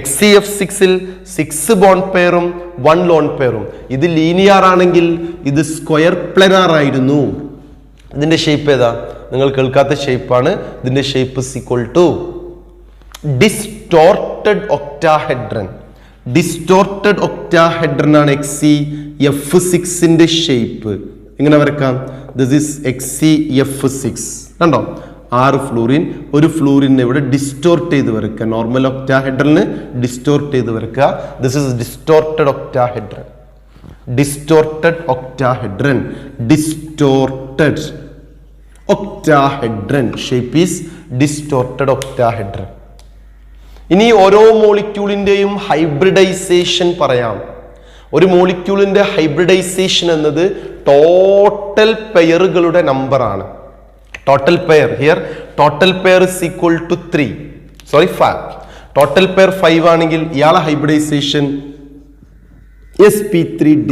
HCF6ൽ 6 ബോണ്ട് പെയറും 1 ലോൺ പെയറും. ഇത് ലീനിയർ ആണെങ്കിൽ ഇത് സ്ക്വയർ പ്ലനാർ ആയിരുന്നു. ഇതിന്റെ ഷേപ്പ് ഏതാ? നിങ്ങൾ കേൾക്കാത്ത ഷേപ്പാണ്. ഇതിന്റെ shape equal to distorted octahedron. Distorted octahedron ആണ് HCF6ന്റെ ഷേപ്പ്. എങ്ങനെ വരക്കാം? This is HCF6. കണ്ടോ? 6 ഫ്ലൂറിൻ, ഒരു ഫ്ലൂറിനെ ഇവിടെ ഡിസ്റ്റോർട്ട് ചെയ്ത് വരക്കുക. നോർമൽ ഒക്ടാഹെഡ്രലിന് ഡിസ്റ്റോർട്ട് ചെയ്ത് വരക്കുക. This is distorted octahedron. Distorted octahedron. Distorted octahedron shape is distorted octahedron. ഇനി ഓരോ മോളിക്യൂളിന്റെയും ഹൈബ്രിഡൈസേഷൻ പറയാം. ഒരു മോളിക്യൂളിന്റെ ഹൈബ്രിഡൈസേഷൻ എന്നത് ടോട്ടൽ പെയറുകളുടെ നമ്പർ ആണ്. Total pair here total pair is equal to 3, sorry 5. Total pair 5 ആണെങ്കിൽ ഇയാളെ ഹൈബ്രിഡൈസേഷൻ sp3d.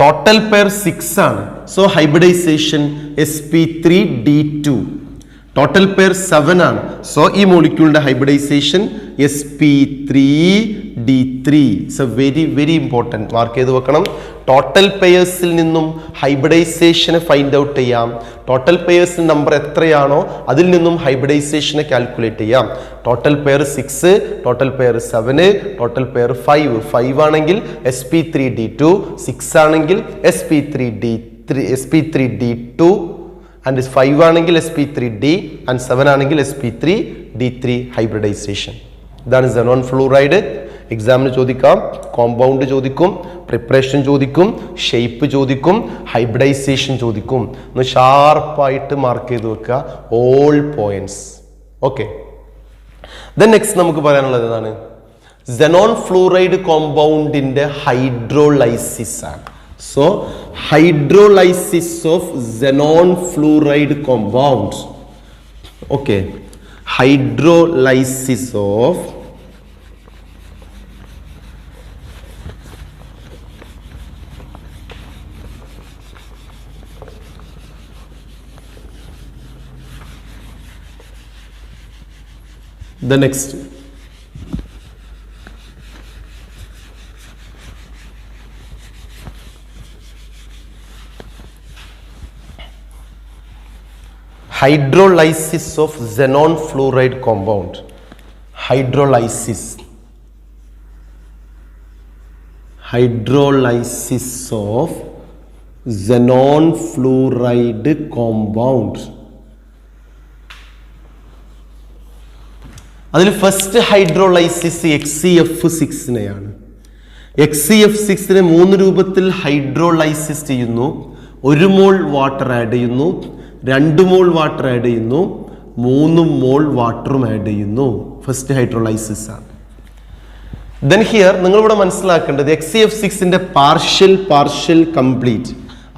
ടോട്ടൽ പെയർ 6 ആണ്, so hybridisation sp3d2. Total pair 7 ആണ്, സോ ഈ മോളിക്യൂളിന്റെ hybridization sp3d3. It's a very very important. Mark ചെയ്ത് വെക്കണം. ടോട്ടൽ പെയേഴ്സിൽ നിന്നും ഹൈബ്രിഡൈസേഷനെ ഫൈൻഡ് ഔട്ട് ചെയ്യാം. ടോട്ടൽ പെയേഴ്സിന് നമ്പർ എത്രയാണോ അതിൽ നിന്നും ഹൈബ്രിഡൈസേഷനെ കാൽക്കുലേറ്റ് ചെയ്യാം. Total pair 6, total pair 7, total pair 5. 5 ആണെങ്കിൽ sp3d2, 6 ആണെങ്കിൽ sp3d2, and 5 ആണെങ്കിൽ sp3d, and 7 ആണെങ്കിൽ sp3d3 ഹൈബ്രിഡൈസേഷൻ. ഇതാണ് xenon ഫ്ലൂറൈഡ്. എക്സാമിന് ചോദിക്കാം. കോമ്പൗണ്ട് ചോദിക്കും, പ്രിപ്പറേഷൻ ചോദിക്കും, ഷേപ്പ് ചോദിക്കും, ഹൈബ്രിഡൈസേഷൻ ചോദിക്കും. ഒന്ന് ഷാർപ്പായിട്ട് മാർക്ക് ചെയ്ത് വെക്കുക all points. Okay. Then next നമുക്ക് പറയാനുള്ളത് എന്താണ്? xenon ഫ്ലൂറൈഡ് കോമ്പൗണ്ടിന്റെ ഹൈഡ്രോലൈസിസ് ആണ്. So hydrolysis of xenon fluoride compound. Okay, hydrolysis of the next hydrolysis of xenon fluoride compound. Hydrolysis of xenon fluoride compound. അതിൽ ഫസ്റ്റ് ഹൈഡ്രോലൈസിസ് HCF6നെയാണ്. HCF6നെ 3 രൂപത്തിൽ ഹൈഡ്രോലൈസിസ് ചെയ്യുന്നു. 1 മോൾ വാട്ടർ ആഡ് ചെയ്യുന്നു, 2 മോൾ വാട്ടർ ആഡ് ചെയ്യുന്നു, 3 മോൾ വാട്ടറും ആഡ് ചെയ്യുന്നു. ഫസ്റ്റ് ഹൈഡ്രോലൈസിസ് ആണ്. ദെൻ ഹിയർ നിങ്ങൾ ഇവിടെ മനസ്സിലാക്കേണ്ടത് HCF6ന്റെ പാർഷ്യൽ കംപ്ലീറ്റ്.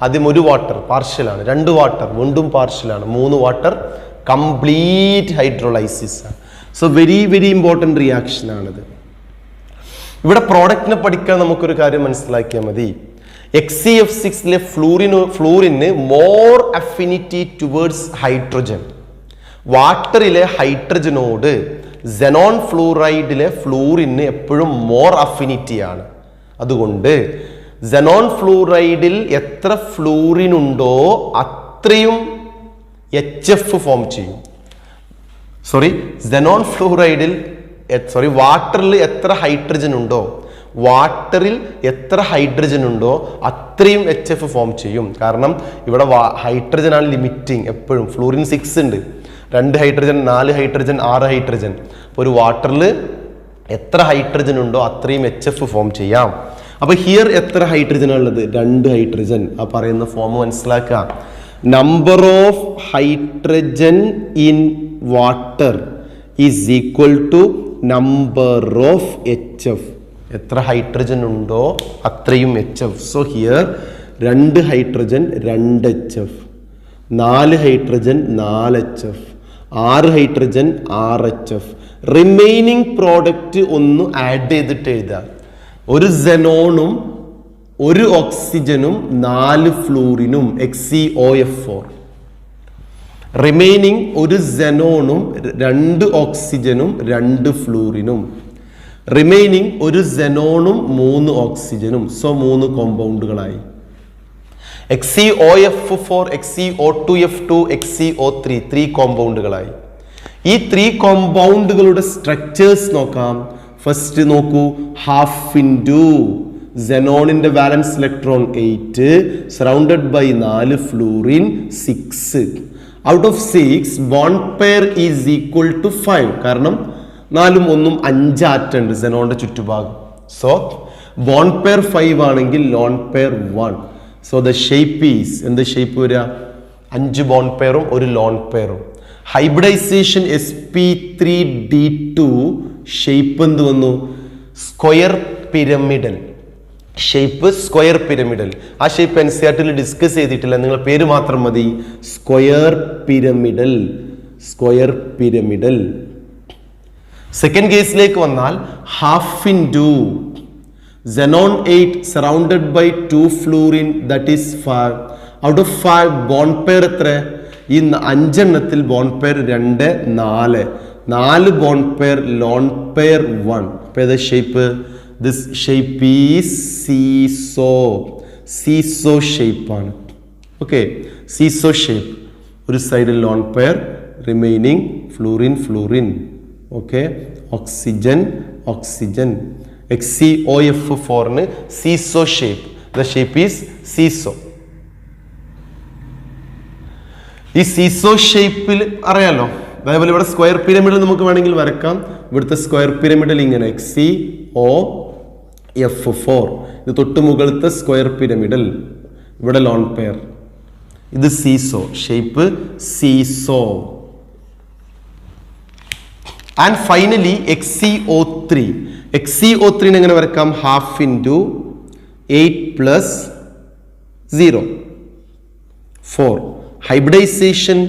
ആദ്യം 1 വാട്ടർ പാർഷ്യലാണ്, 2 വാട്ടർ വീണ്ടും പാർഷ്യലാണ്, 3 വാട്ടർ കംപ്ലീറ്റ് ഹൈഡ്രോലൈസിസ് ആണ്. So very very important reaction ആണിത്. ഇവിടെ പ്രോഡക്റ്റിനെ പഠിക്കാൻ നമുക്കൊരു കാര്യം മനസ്സിലാക്കിയാൽ മതി. HCF6ലെ ഫ്ലൂറിന് മോർ അഫിനിറ്റി ടുവേർഡ്സ് ഹൈഡ്രജൻ. വാട്ടറിലെ ഹൈഡ്രജനോട് xenon ഫ്ലൂറൈഡിലെ ഫ്ലൂറിന് എപ്പോഴും മോർ അഫിനിറ്റിയാണ്. അതുകൊണ്ട് xenon ഫ്ലൂറൈഡിൽ എത്ര ഫ്ലൂറിൻ ഉണ്ടോ അത്രയും HF ഫോം ചെയ്യും. xenon ഫ്ലൂറൈഡിൽ വാട്ടറിൽ എത്ര ഹൈഡ്രജൻ ഉണ്ടോ, വാട്ടറിൽ എത്ര ഹൈഡ്രജൻ ഉണ്ടോ അത്രയും HF ഫോം ചെയ്യും. കാരണം ഇവിടെ ഹൈഡ്രജൻ ആണ് ലിമിറ്റിംഗ് എപ്പോഴും. ഫ്ലൂറിൻ 6 ഉണ്ട്, 2 ഹൈഡ്രജൻ, 4 ഹൈഡ്രജൻ, 6 ഹൈഡ്രജൻ. അപ്പോൾ ഒരു വാട്ടറിൽ എത്ര ഹൈഡ്രജൻ ഉണ്ടോ അത്രയും HF ഫോം ചെയ്യാം. അപ്പൊ ഹിയർ എത്ര ഹൈഡ്രജൻ ഉള്ളത്? 2 ഹൈഡ്രജൻ. ആ പറയുന്ന ഫോം മനസ്സിലാക്കുക. Number of hydrogen in water is equal to number of HF. എത്ര ഹൈഡ്രജൻ ഉണ്ടോ അത്രയും HF. So here 2 hydrogen 2 HF, 4 hydrogen 4 HF, 6 hydrogen 6 HF. Remaining product ഒന്ന് ആഡ് ചെയ്തിട്ട് എഴുതാം. ഒരു സെനോണും 1 ഓക്സിജനും 4 ഫ്ലൂറിനും XeOF4. റിമൈനിങ് ഒരു സെനോണും 2 ഓക്സിജനും 2 ഫ്ലൂറിനും. റിമൈനിങ് ഒരു സെനോണും 3 ഓക്സിജനും. സോ 3 കോമ്പൗണ്ടുകളായി. XeOF4, XeO2F2, XeO3 3 കോമ്പൗണ്ടുകളായി. ഈ 3 കോമ്പൗണ്ടുകളുടെ സ്ട്രക്ചേഴ്സ് നോക്കാം. ഫസ്റ്റ് നോക്കൂ, ഹാഫ് ഇൻറ്റു സെനോണിന്റെ valence electron 8 surrounded by 4 fluorine 6. Out of 6 bond pair is equal to 5. കാരണം 4ഉം 1ഉം 5 ആറ്റുണ്ട് സെനോണിന്റെ ചുറ്റുഭാഗം. സോ ബോണ്ട് പെയർ 5 ആണെങ്കിൽ lone pair 1. So the shape is എന്ത് ഷേപ്പ് വരിക? 5 ബോണ്ട് പെയറും 1 ലോൺ പെയറും. ഹൈബ്രിഡൈസേഷൻ sp3d2 ഷേപ്പ് എന്ത് വന്നു? Square pyramidal shape. Square pyramidal. ആ ഷേപ്പ് NCERT ഡിസ്കസ് ചെയ്തിട്ടില്ല, നിങ്ങൾ പേര് മാത്രം മതി. Square pyramidal, square pyramidal. Second കേസിലേക്ക് വന്നാൽ half into xenon 8 surrounded by 2 fluorine that is 5. Out of 5 bond pair എത്ര? ഈ 5 എണ്ണത്തിൽ bond pair 2, 4. 4 bond pair lone pair 1. അപ്പോൾ ഏതാ shape? This shape is seesaw. Seesaw ഷേപ്പാണ്. Okay, seesaw shape. ഒരു സൈഡിൽ lone pair, remaining fluorine fluorine. Okay, oxygen oxygen. XeOF4 seesaw shape. The shape is seesaw. ഈ സീസോ ഷേപ്പിൽ അറിയാലോ. അതേപോലെ ഇവിടെ സ്ക്വയർ പിരമിഡ് നമുക്ക് വേണമെങ്കിൽ വരക്കാം. ഇവിടുത്തെ സ്ക്വയർ പിരമിഡിൽ ഇങ്ങനെ XeOF4. ഇത് തൊട്ട് മുകളിലത്തെ സ്ക്വയർ പിരമിഡൽ. ഇവിടെ ലോൺ പെയർ. ഇത് seesaw shape, seesaw. And finally XeO3. XeO3 എങ്ങനെ വരക്കാം? Half into 8 plus 0 4. Hybridization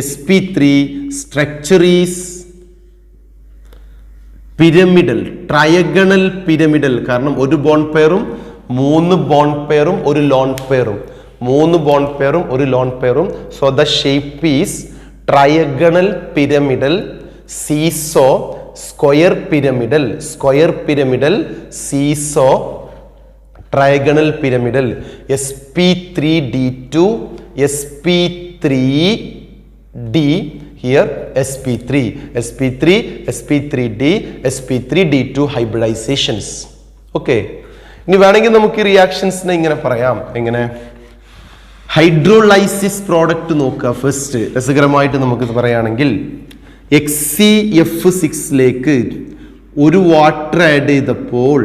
sp3 structure is pyramidal, trigonal pyramidal. കാരണം 1 ബോണ്ട് പെയറും 3 ബോണ്ട് പെയറും 1 ലോൺ പെയറും. 3 ബോണ്ട് പെയറും 1 ലോൺ പെയറും. So the shape is trigonal pyramidal, seesaw, square pyramidal. Square pyramidal, seesaw, trigonal pyramidal. sp3d2, sp3d, here sp3, sp3, sp3d, sp3d2 hybridizations. Okay, ഇനി വേണമെങ്കിൽ നമുക്ക് ഈ റിയാക്ഷൻസിനെ ഇങ്ങനെ പറയാം. എങ്ങനെ? ഹൈഡ്രോലൈസിസ് പ്രോഡക്റ്റ് നോക്കുക. ഫസ്റ്റ് രസകരമായിട്ട് നമുക്ക് പറയുകയാണെങ്കിൽ XeF6ലേക്ക് 1 വാട്ടർ ആഡ് ചെയ്തപ്പോൾ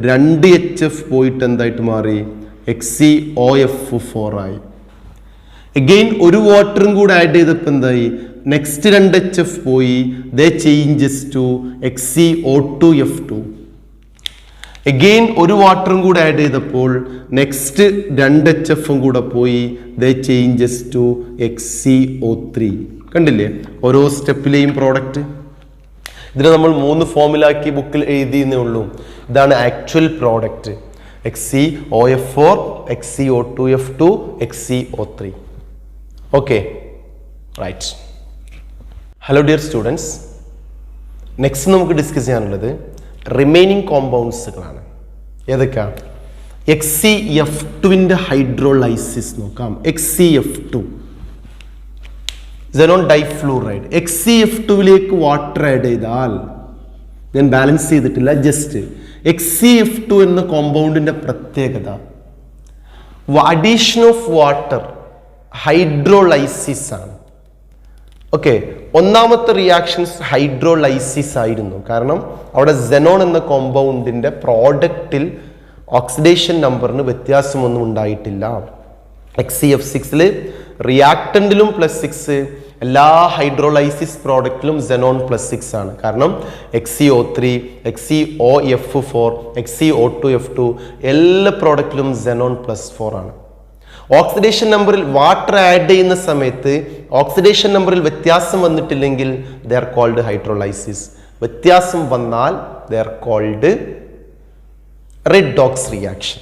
2 HF പോയിട്ട് എന്തായിട്ട് മാറി? XeOF4 ആയി. അഗെയിൻ 1 വാട്ടറും കൂടെ ആഡ് ചെയ്തപ്പോൾ എന്തായി? നെക്സ്റ്റ് 2 HF പോയി. ദേ ചേഞ്ചസ് ടു XeO2F2. അഗെയിൻ 1 വാട്ടറും കൂടെ ആഡ് ചെയ്തപ്പോൾ നെക്സ്റ്റ് 2 HFും കൂടെ പോയി. ദേ ചേഞ്ചസ് ടു XeO3. കണ്ടില്ലേ ഓരോ സ്റ്റെപ്പിലെയും പ്രോഡക്റ്റ്? ഇതിനെ നമ്മൾ 3 ഫോമിലാക്കി ബുക്കിൽ എഴുതിയെന്നേ ഉള്ളൂ. ഇതാണ് actual product. XeOF4, XeO2F2, XeO3. Okay, right. Hello dear students, next നമുക്ക് ഡിസ്കസ് ചെയ്യാനുള്ളത് റിമൈനിങ് കോമ്പൗണ്ട്സുകളാണ്. ഏതൊക്കെയാണ്? XeF2ന്റെ ഹൈഡ്രോലൈസിസ് നോക്കാം. XeF2 xenon difluoride. XeF2ലേക്ക് വാട്ടർ ആഡ് ചെയ്താൽ, ഞാൻ ബാലൻസ് ചെയ്തിട്ടില്ല, ജസ്റ്റ് XeF2 എന്ന കോമ്പൗണ്ടിന്റെ പ്രത്യേകത അഡീഷൻ ഓഫ് വാട്ടർ ഹൈഡ്രോലൈസിസ് ആണ്. ഓക്കെ, ഒന്നാമത്തെ റിയാക്ഷൻസ് ഹൈഡ്രോലൈസിസ് ആയിരുന്നു. കാരണം അവിടെ സെനോൺ എന്ന കോമ്പൗണ്ടിന്റെ പ്രോഡക്റ്റിൽ ഓക്സിഡേഷൻ നമ്പറിന് വ്യത്യാസമൊന്നും ഉണ്ടായിട്ടില്ല. XeF6 റിയാക്ടന്റിലും +6, എല്ലാ ഹൈഡ്രോലൈസിസ് പ്രോഡക്റ്റിലും സെനോൺ +6 ആണ്. കാരണം XeO3, XeOF4, XeO2F2 എല്ലാ പ്രോഡക്റ്റിലും സെനോൺ +4 ആണ്. ഓക്സിഡേഷൻ നമ്പറിൽ വാട്ടർ ആഡ് ചെയ്യുന്ന സമയത്ത് ഓക്സിഡേഷൻ നമ്പറിൽ വ്യത്യാസം വന്നിട്ടില്ലെങ്കിൽ ദേ ആർ കോൾഡ് ഹൈഡ്രോലൈസിസ്. വ്യത്യാസം വന്നാൽ they are cold redox reaction.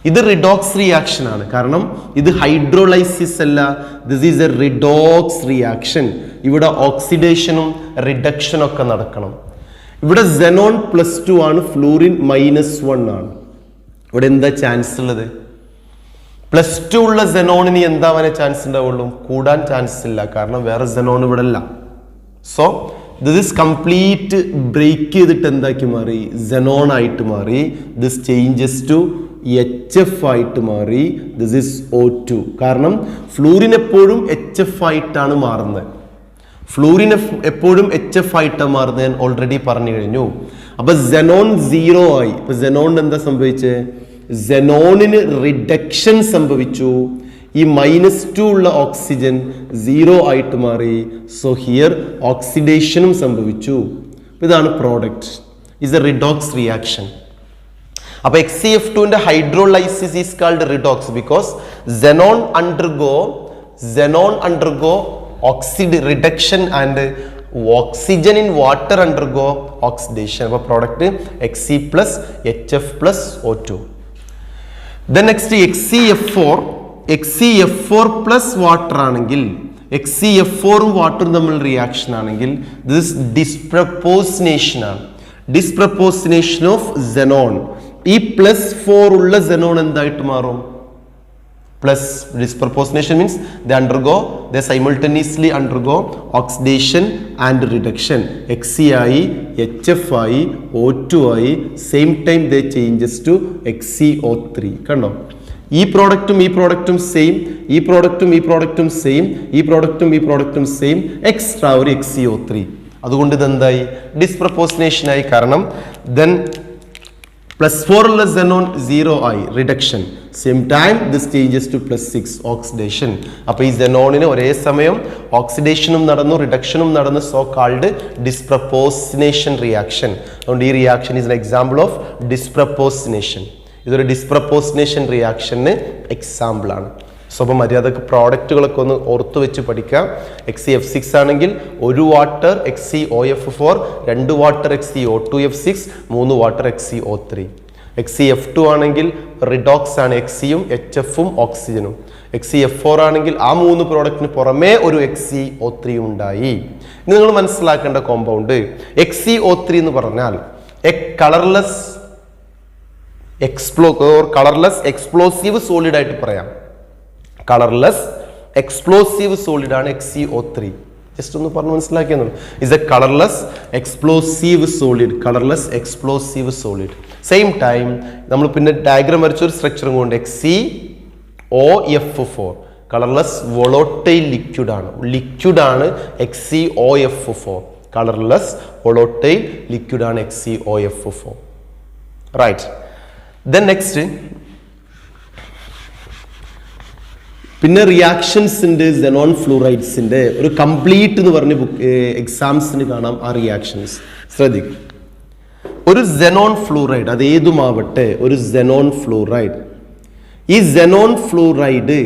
ഇത് റിഡോക്സ് റിയാക്ഷൻ ആണ്. കാരണം ഇത് ഹൈഡ്രോലൈസിസ് അല്ല, this is a redox reaction. ഇവിടെ ഓക്സിഡേഷനും റിഡക്ഷനും ഒക്കെ നടക്കണം. ഇവിടെ സെനോൺ +2 ആണ്, ഫ്ലൂറിൻ -1 ആണ്. ഇവിടെ എന്താ ചാൻസ് ഉള്ളത്? +2 ഉള്ള സെനോണിന് എന്താവാനേ ചാൻസ് ഉണ്ടാവുള്ളൂ? കൂടാൻ ചാൻസ് ഇല്ല. കാരണം വേറെ സെനോൺ ഇവിടെ അല്ല. So this is complete break ചെയ്തിട്ട് എന്താക്കി മാറി? സെനോൺ ആയിട്ട് മാറി. ദിസ് ചേഞ്ചസ് ടു HF ആയിട്ട് മാറി. This is O2. കാരണം ഫ്ലൂറിൻ എപ്പോഴും HF ആയിട്ടാണ് മാറുന്നത്. ഫ്ലൂറിൻ എപ്പോഴും HF ആയിട്ടാണ് മാറുന്നത്, ഞാൻ ഓൾറെഡി പറഞ്ഞു കഴിഞ്ഞു. അപ്പൊ സെനോൺ 0 ആയി. ഇപ്പൊ സെനോണിന് എന്താ സംഭവിച്ചത്? സെനോണിന് റിഡക്ഷൻ സംഭവിച്ചു. ഈ -2 ഉള്ള ഓക്സിജൻ 0 ആയിട്ട് മാറി. സോ ഹിയർ ഓക്സിഡേഷനും സംഭവിച്ചു. ഇതാണ് product. Is a redox reaction. അപ്പൊ XeF2ന്റെ hydrolysis is called redox because xenon undergo reduction and oxygen in water undergo oxidation. അപ്പോൾ product Xe+HF+O2. Then next XeF4 plus water ആണെങ്കിൽ, XeF4ഉം വാട്ടറും തമ്മിൽ റിയാക്ഷൻ ആണെങ്കിൽ ദിസ് ഡിസ്പ്രപ്പോസിനേഷൻ ആണ്. Disproportionation of xenon. ഈ +4 ഉള്ള xenon എന്തായിട്ട് മാറും? Disproportionation means they simultaneously undergo oxidation and reduction. Xe ആയി, HF ആയി, O2 ആയി, same time they changes to XeO3. കണ്ടോ? ഈ പ്രോഡക്റ്റും സെയിം, ഈ പ്രോഡക്റ്റും സെയിം, എക്സ്ട്രാ ഒരു XeO3. അതുകൊണ്ട് ഇതെന്തായി? ഡിസ്പ്രപ്പോസിനേഷൻ ആയി. കാരണം then +4 ഉള്ള xenon 0 ആയി, reduction. Same time this changes to +6, oxidation. അപ്പൊ ഈ xenonന് ഒരേ സമയം ഓക്സിഡേഷനും നടന്നു, റിഡക്ഷനും നടന്നു. So called disproportionation reaction. അതുകൊണ്ട് ഈ reaction is an example of disproportionation. ഇതൊരു ഡിസ്പ്രപ്പോസിനേഷൻ റിയാക്ഷന് എക്സാമ്പിൾ ആണ്. സോ അപ്പോൾ മര്യാദക്ക് പ്രോഡക്റ്റുകളൊക്കെ ഒന്ന് ഓർത്തു വെച്ച് പഠിക്കാം. XeF6 ആണെങ്കിൽ 1 water XeOF4, 2 water XeO2F6, 3 water XeO3. XeF2 ആണെങ്കിൽ റിഡോക്സ് ആണ്, Xeയും HFഉം ഓക്സിജനും. XeF4 ആണെങ്കിൽ ആ 3 പ്രോഡക്റ്റിന് പുറമേ ഒരു XeO3 ഉണ്ടായി. ഇനി നിങ്ങൾ മനസ്സിലാക്കേണ്ട കോമ്പൗണ്ട് XeO3 എന്ന് പറഞ്ഞാൽ കളർലെസ് എക്സ്പ്ലോസീവ് സോളിഡ് ആയിട്ട് പറയാം. കളർലെസ് എക്സ്പ്ലോസീവ് സോളിഡ് ആണ് XeO3. ജസ്റ്റ് ഒന്ന് പറഞ്ഞ് മനസ്സിലാക്കിയെന്നു. Is a colourless explosive solid. Same time നമ്മൾ പിന്നെ ഡയഗ്രാം വരച്ചൊരു സ്ട്രക്ചറും കൊണ്ട് XeOF4 കളർലെസ് വോളോട്ടൈൽ ലിക്വിഡ് ആണ് XeOF4. കളർലെസ് വോളോട്ടൈൽ ലിക്വിഡ് ആണ് XeOF4. റൈറ്റ്. ദെൻ നെക്സ്റ്റ് പിന്നെ റിയാക്ഷൻസ് ഉണ്ട്. xenon ഫ്ലൂറൈഡ്സിന്റെ ഒരു കംപ്ലീറ്റ് എന്ന് പറഞ്ഞ് എക്സാംസിന് കാണാം ആ റിയാക്ഷൻസ്. ശ്രദ്ധിക്കും. ഒരു xenon ഫ്ലൂറൈഡ്, അത് ഏതുമാവട്ടെ, ഒരു xenon ഫ്ലൂറൈഡ്, ഈ xenon ഫ്ലൂറൈഡ്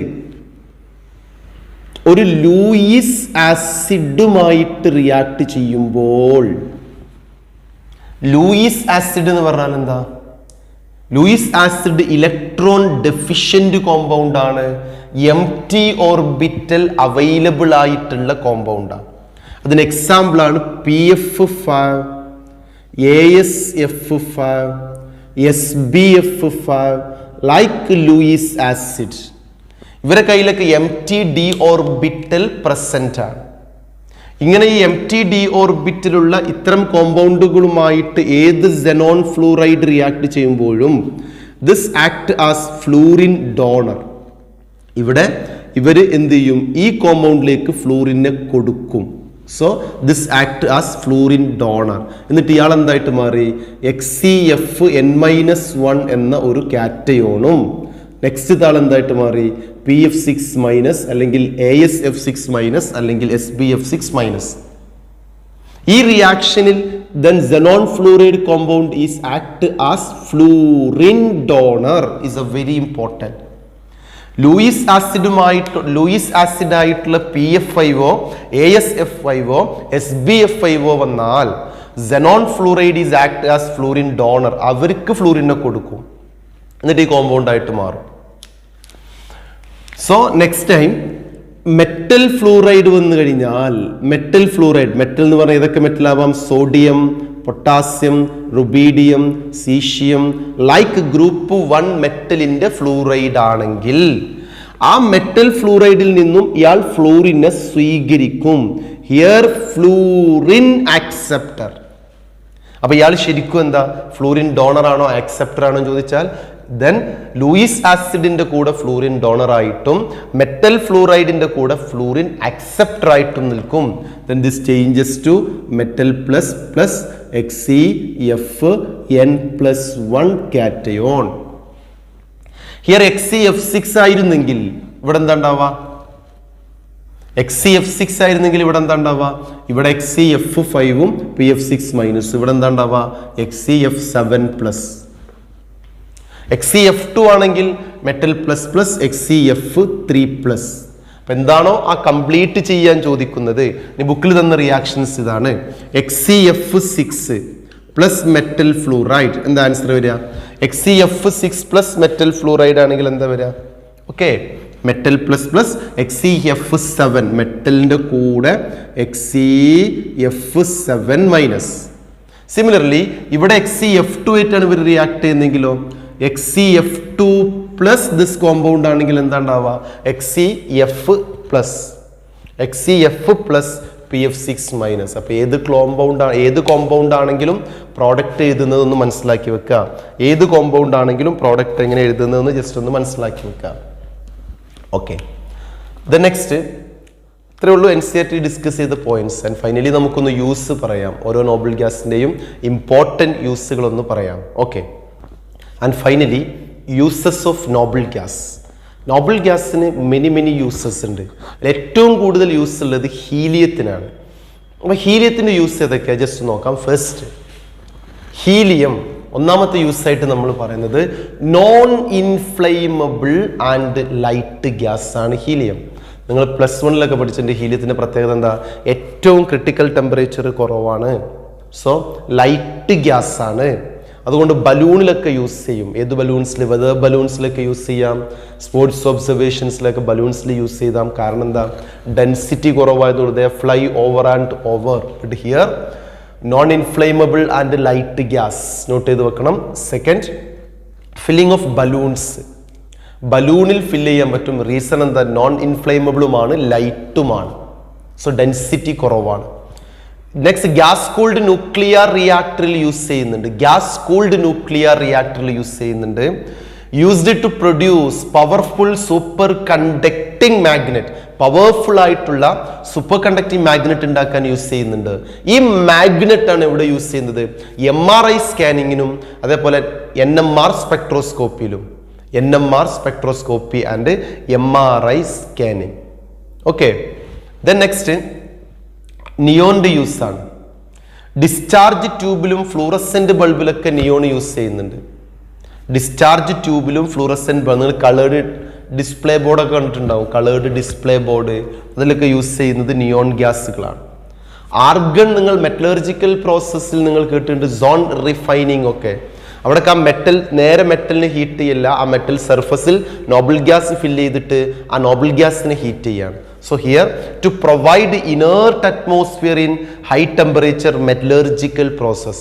ഒരു ലൂയിസ് ആസിഡുമായിട്ട് റിയാക്ട് ചെയ്യുമ്പോൾ, ലൂയിസ് ആസിഡ് എന്ന് പറഞ്ഞാൽ എന്താ? Luis acid electron deficient compound ആണ്. എംപ്റ്റി ഓർബിറ്റൽ അവൈലബിൾ ആയിട്ടുള്ള കോമ്പൗണ്ടാണ്. അതിന് എക്സാമ്പിൾ ആണ് PF5, AsF5, SbF5, like Luis acid. ഇവരെ കയ്യിലൊക്കെ MTD ഓർബിറ്റൽ പ്രസന്റ് ആണ്. ഇങ്ങനെ ഈ MTD ഓർബിറ്റിലുള്ള ഇത്തരം കോമ്പൗണ്ടുകളുമായിട്ട് ഏത് xenon ഫ്ലൂറൈഡ് റിയാക്ട് ചെയ്യുമ്പോഴും this act as fluorine donor. ഇവിടെ ഇവര് എന്ത് ചെയ്യും? ഈ കോമ്പൗണ്ടിലേക്ക് ഫ്ലൂറിനെ കൊടുക്കും. So this act as fluorine donor. എന്നിട്ട് ഇയാൾ എന്തായിട്ട് മാറി? XCFN-1 എന്ന ഒരു കാറ്റയോണും നെക്സ്റ്റ് താൾ എന്തായിട്ട് മാറി? PF6- അല്ലെങ്കിൽ AsF6- അല്ലെങ്കിൽ SbF6-. ഈ റിയാക്ഷനിൽ then xenon fluoride compound is act as fluorine donor is a very important. Luis acid ആയിട്ടുള്ള PF5O AsF5O SbF5O വന്നാൽ xenon fluoride is act as fluorine donor. അവർക്ക് ഫ്ലൂറിനെ കൊടുക്കും, എന്നിട്ട് ഈ കോമ്പൗണ്ട് ആയിട്ട് മാറും. So next time metal fluoride വന്നു കഴിഞ്ഞാൽ മെറ്റൽ എന്ന് പറഞ്ഞാൽ ഏതൊക്കെ മെറ്റൽ ആവാം? Sodium, potassium, rubidium, caesium like group 1 മെറ്റലിന്റെ ഫ്ലൂറൈഡ് ആണെങ്കിൽ ആ മെറ്റൽ ഫ്ലൂറൈഡിൽ നിന്നും ഇയാൾ ഫ്ലൂറിനെ സ്വീകരിക്കും. Here fluorine acceptor. അപ്പൊ ഇയാൾ ശരിക്കും എന്താ? ഫ്ലൂറിൻ ഡോണർ ആണോ ആക്സെപ്റ്റർ ആണോ ചോദിച്ചാൽ then ലൂയിസ് ആസിഡിന്റെ കൂടെ ഫ്ലൂറിൻ ഡോണർ ആയിട്ടും മെറ്റൽ ഫ്ലൂറൈഡിന്റെ കൂടെ ഫ്ലൂറിൻ ആക്സെപ്റ്റർ ആയിട്ടും നിൽക്കും. then this changes to metal plus XCFN+1 cation. here XCF6 ആയിരുന്നെങ്കിൽ ഇവിടെ എന്താ ഉണ്ടാവുക? XCF6 ആയിരുന്നെങ്കിൽ ഇവിടെ എന്താ ഉണ്ടാവുക? ഇവിടെ XCF5ഉം PF6- ഇവിടെ എന്താ ഉണ്ടാവുക? XCF7+. XCF2 ആണെങ്കിൽ മെറ്റൽ പ്ലസ് XCF3+. അപ്പൊ എന്താണോ ആ കംപ്ലീറ്റ് ചെയ്യാൻ ചോദിക്കുന്നത്. ഇനി ബുക്കിൽ തന്ന റിയാക്ഷൻസ് ഇതാണ്. XCF6 പ്ലസ് മെറ്റൽ ഫ്ലൂറൈഡ് എന്താ ആൻസർ വരിക? XCF6 മെറ്റൽ ഫ്ലൂറൈഡ് ആണെങ്കിൽ എന്താ വരിക? ഓക്കെ, മെറ്റൽ പ്ലസ് XCF7 മെറ്റലിന്റെ കൂടെ XCF7-. സിമിലർലി ഇവിടെ XCF2 ആയിട്ടാണ് ഇവർ റിയാക്ട് ചെയ്യുന്നെങ്കിലോ XCF2 പ്ലസ് ദിസ് കോമ്പൗണ്ട് ആണെങ്കിൽ എന്താ ഉണ്ടാവുക? XCF plus PF6-. അപ്പൊ ഏത് കോമ്പൗണ്ട് ആണെങ്കിലും പ്രോഡക്റ്റ് എഴുതുന്നതൊന്ന് മനസ്സിലാക്കി വെക്കുക. ഏത് കോമ്പൗണ്ട് ആണെങ്കിലും പ്രോഡക്റ്റ് എങ്ങനെ എഴുതുന്നതെന്ന് ജസ്റ്റ് ഒന്ന് മനസ്സിലാക്കി വെക്കുക. ഓക്കെ, നെക്സ്റ്റ് ഇത്രയേ ഉള്ളൂ NCERT ഡിസ്കസ് ചെയ്ത പോയിന്റ്സ്. ആൻഡ് ഫൈനലി നമുക്കൊന്ന് യൂസ് പറയാം. ഓരോ നോബൽ ഗ്യാസിന്റെയും ഇമ്പോർട്ടൻറ്റ് യൂസുകളൊന്ന് പറയാം. Okay, and finally uses of Nobel gas. Nobel ഗ്യാസിന് മെനി യൂസസ് ഉണ്ട്. ഏറ്റവും കൂടുതൽ യൂസ് ഉള്ളത് ഹീലിയത്തിനാണ്. അപ്പോൾ ഹീലിയത്തിൻ്റെ യൂസ് ഏതൊക്കെയാണ് ജസ്റ്റ് നോക്കാം. ഫസ്റ്റ് ഹീലിയം ഒന്നാമത്തെ യൂസ് ആയിട്ട് നമ്മൾ പറയുന്നത് non inflammable and light gas ആണ് ഹീലിയം. നിങ്ങൾ +1 പഠിച്ചിട്ടുണ്ട് ഹീലിയത്തിൻ്റെ പ്രത്യേകത എന്താ? ഏറ്റവും ക്രിട്ടിക്കൽ ടെമ്പറേച്ചർ കുറവാണ്. സോ ലൈറ്റ് ഗ്യാസ് ആണ്. അതുകൊണ്ട് ബലൂണിലൊക്കെ യൂസ് ചെയ്യും. ഏത് ബലൂൺസിൽ? വെതർ ബലൂൺസിലൊക്കെ യൂസ് ചെയ്യാം. സ്പോർട്സ് ഒബ്സർവേഷൻസിലൊക്കെ ബലൂൺസിൽ യൂസ് ചെയ്താം. കാരണം എന്താ? ഡെൻസിറ്റി കുറവായതുകൊണ്ട് they fly over and over. But here non inflammable and light gas note ചെയ്ത് വെക്കണം. Second, filling of balloons. ബലൂണിൽ ഫില്ല് ചെയ്യാൻ പറ്റും. റീസൺ എന്താ? നോൺ ഇൻഫ്ലെയിമബിളുമാണ്, ലൈറ്റുമാണ്. സോ ഡെൻസിറ്റി കുറവാണ്. നെക്സ്റ്റ്, ഗ്യാസ് കൂൾഡ് ന്യൂക്ലിയർ റിയാക്ടറിൽ യൂസ് ചെയ്യുന്നുണ്ട്. Used to produce powerful superconducting magnet. Powerful ആയിട്ടുള്ള സൂപ്പർ കണ്ടക്ടിങ് മാഗ്നറ്റ് ഉണ്ടാക്കാൻ യൂസ് ചെയ്യുന്നുണ്ട്. ഈ മാഗ്നറ്റ് ആണ് ഇവിടെ യൂസ് ചെയ്യുന്നത് MRI സ്കാനിങ്ങിനും അതേപോലെ NMR സ്പെക്ട്രോസ്കോപ്പിയിലും. NMR spectroscopy and MRI scanning. Okay, then next നിയോണിന്റെ യൂസ് ആണ്. ഡിസ്ചാർജ് ട്യൂബിലും ഫ്ലൂറസെന്റ് ബൾബിലൊക്കെ നിയോൺ യൂസ് ചെയ്യുന്നുണ്ട്. ഡിസ്ചാർജ് ട്യൂബിലും ഫ്ലൂറസെന്റ് ബൾബ്, നിങ്ങൾ കളേർഡ് ഡിസ്പ്ലേ ബോർഡൊക്കെ കണ്ടിട്ടുണ്ടാവും. കളേർഡ് ഡിസ്പ്ലേ ബോർഡ് അതിലൊക്കെ യൂസ് ചെയ്യുന്നത് നിയോൺ ഗ്യാസുകളാണ്. ആർഗൺ നിങ്ങൾ മെറ്റലർജിക്കൽ പ്രോസസ്സിൽ നിങ്ങൾ കേട്ടിട്ടുണ്ട്. സോൺ റിഫൈനിങ് ഒക്കെ അവിടെ ആ നേരെ മെറ്റലിനെ ഹീറ്റ് ചെയ്യില്ല. ആ മെറ്റൽ സർഫസിൽ നോബൽ ഗ്യാസ് ഫില്ല് ചെയ്തിട്ട് ആ നോബൽ ഗ്യാസിനെ ഹീറ്റ് ചെയ്യാണ്. So here to provide inert atmosphere in high temperature metallurgical process.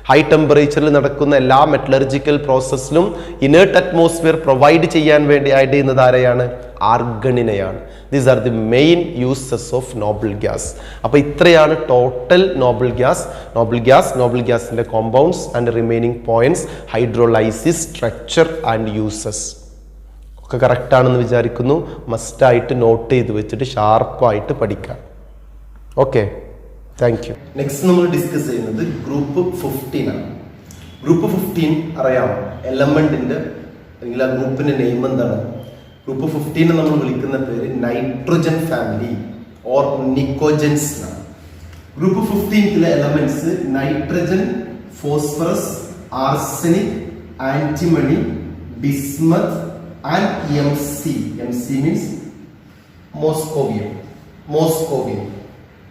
High ടെമ്പറേച്ചറിൽ നടക്കുന്ന എല്ലാ മെറ്റലർജിക്കൽ പ്രോസസ്സിലും ഇനേർട്ട് അറ്റ്മോസ്ഫിയർ പ്രൊവൈഡ് ചെയ്യാൻ വേണ്ടി ആഡ് ചെയ്യുന്നത് ആരെയാണ്? ആർഗണിനെയാണ്. These are the main uses of noble gas. അപ്പോൾ ഇത്രയാണ് ടോട്ടൽ നോബിൾ ഗ്യാസ്. നോബിൾ ഗ്യാസിന്റെ compounds and remaining points, hydrolysis, structure and uses ഒക്കെ കറക്റ്റ് ആണെന്ന് വിചാരിക്കുന്നു. മസ്റ്റായിട്ട് നോട്ട് ചെയ്ത് വെച്ചിട്ട് ഷാർപ്പായിട്ട് പഠിക്കാം. Okay, thank you. നെക്സ്റ്റ് നമ്മൾ ഡിസ്കസ് ചെയ്യുന്നത് ഗ്രൂപ്പ് 15 ആണ്. ഗ്രൂപ്പ് 15 അറിയാം, എലമെന്റിന്റെ അല്ലെങ്കിൽ ആ ഗ്രൂപ്പിന്റെ നെയിം എന്താണ്? ഗ്രൂപ്പ് 15 നമ്മൾ വിളിക്കുന്ന പേര് നൈട്രോജൻ ഫാമിലി ഓർ നിക്കോജൻസ് എന്നാണ്. Group 15 elements nitrogen, phosphorus, arsenic, antimony, bismuth and MC means Moscovium.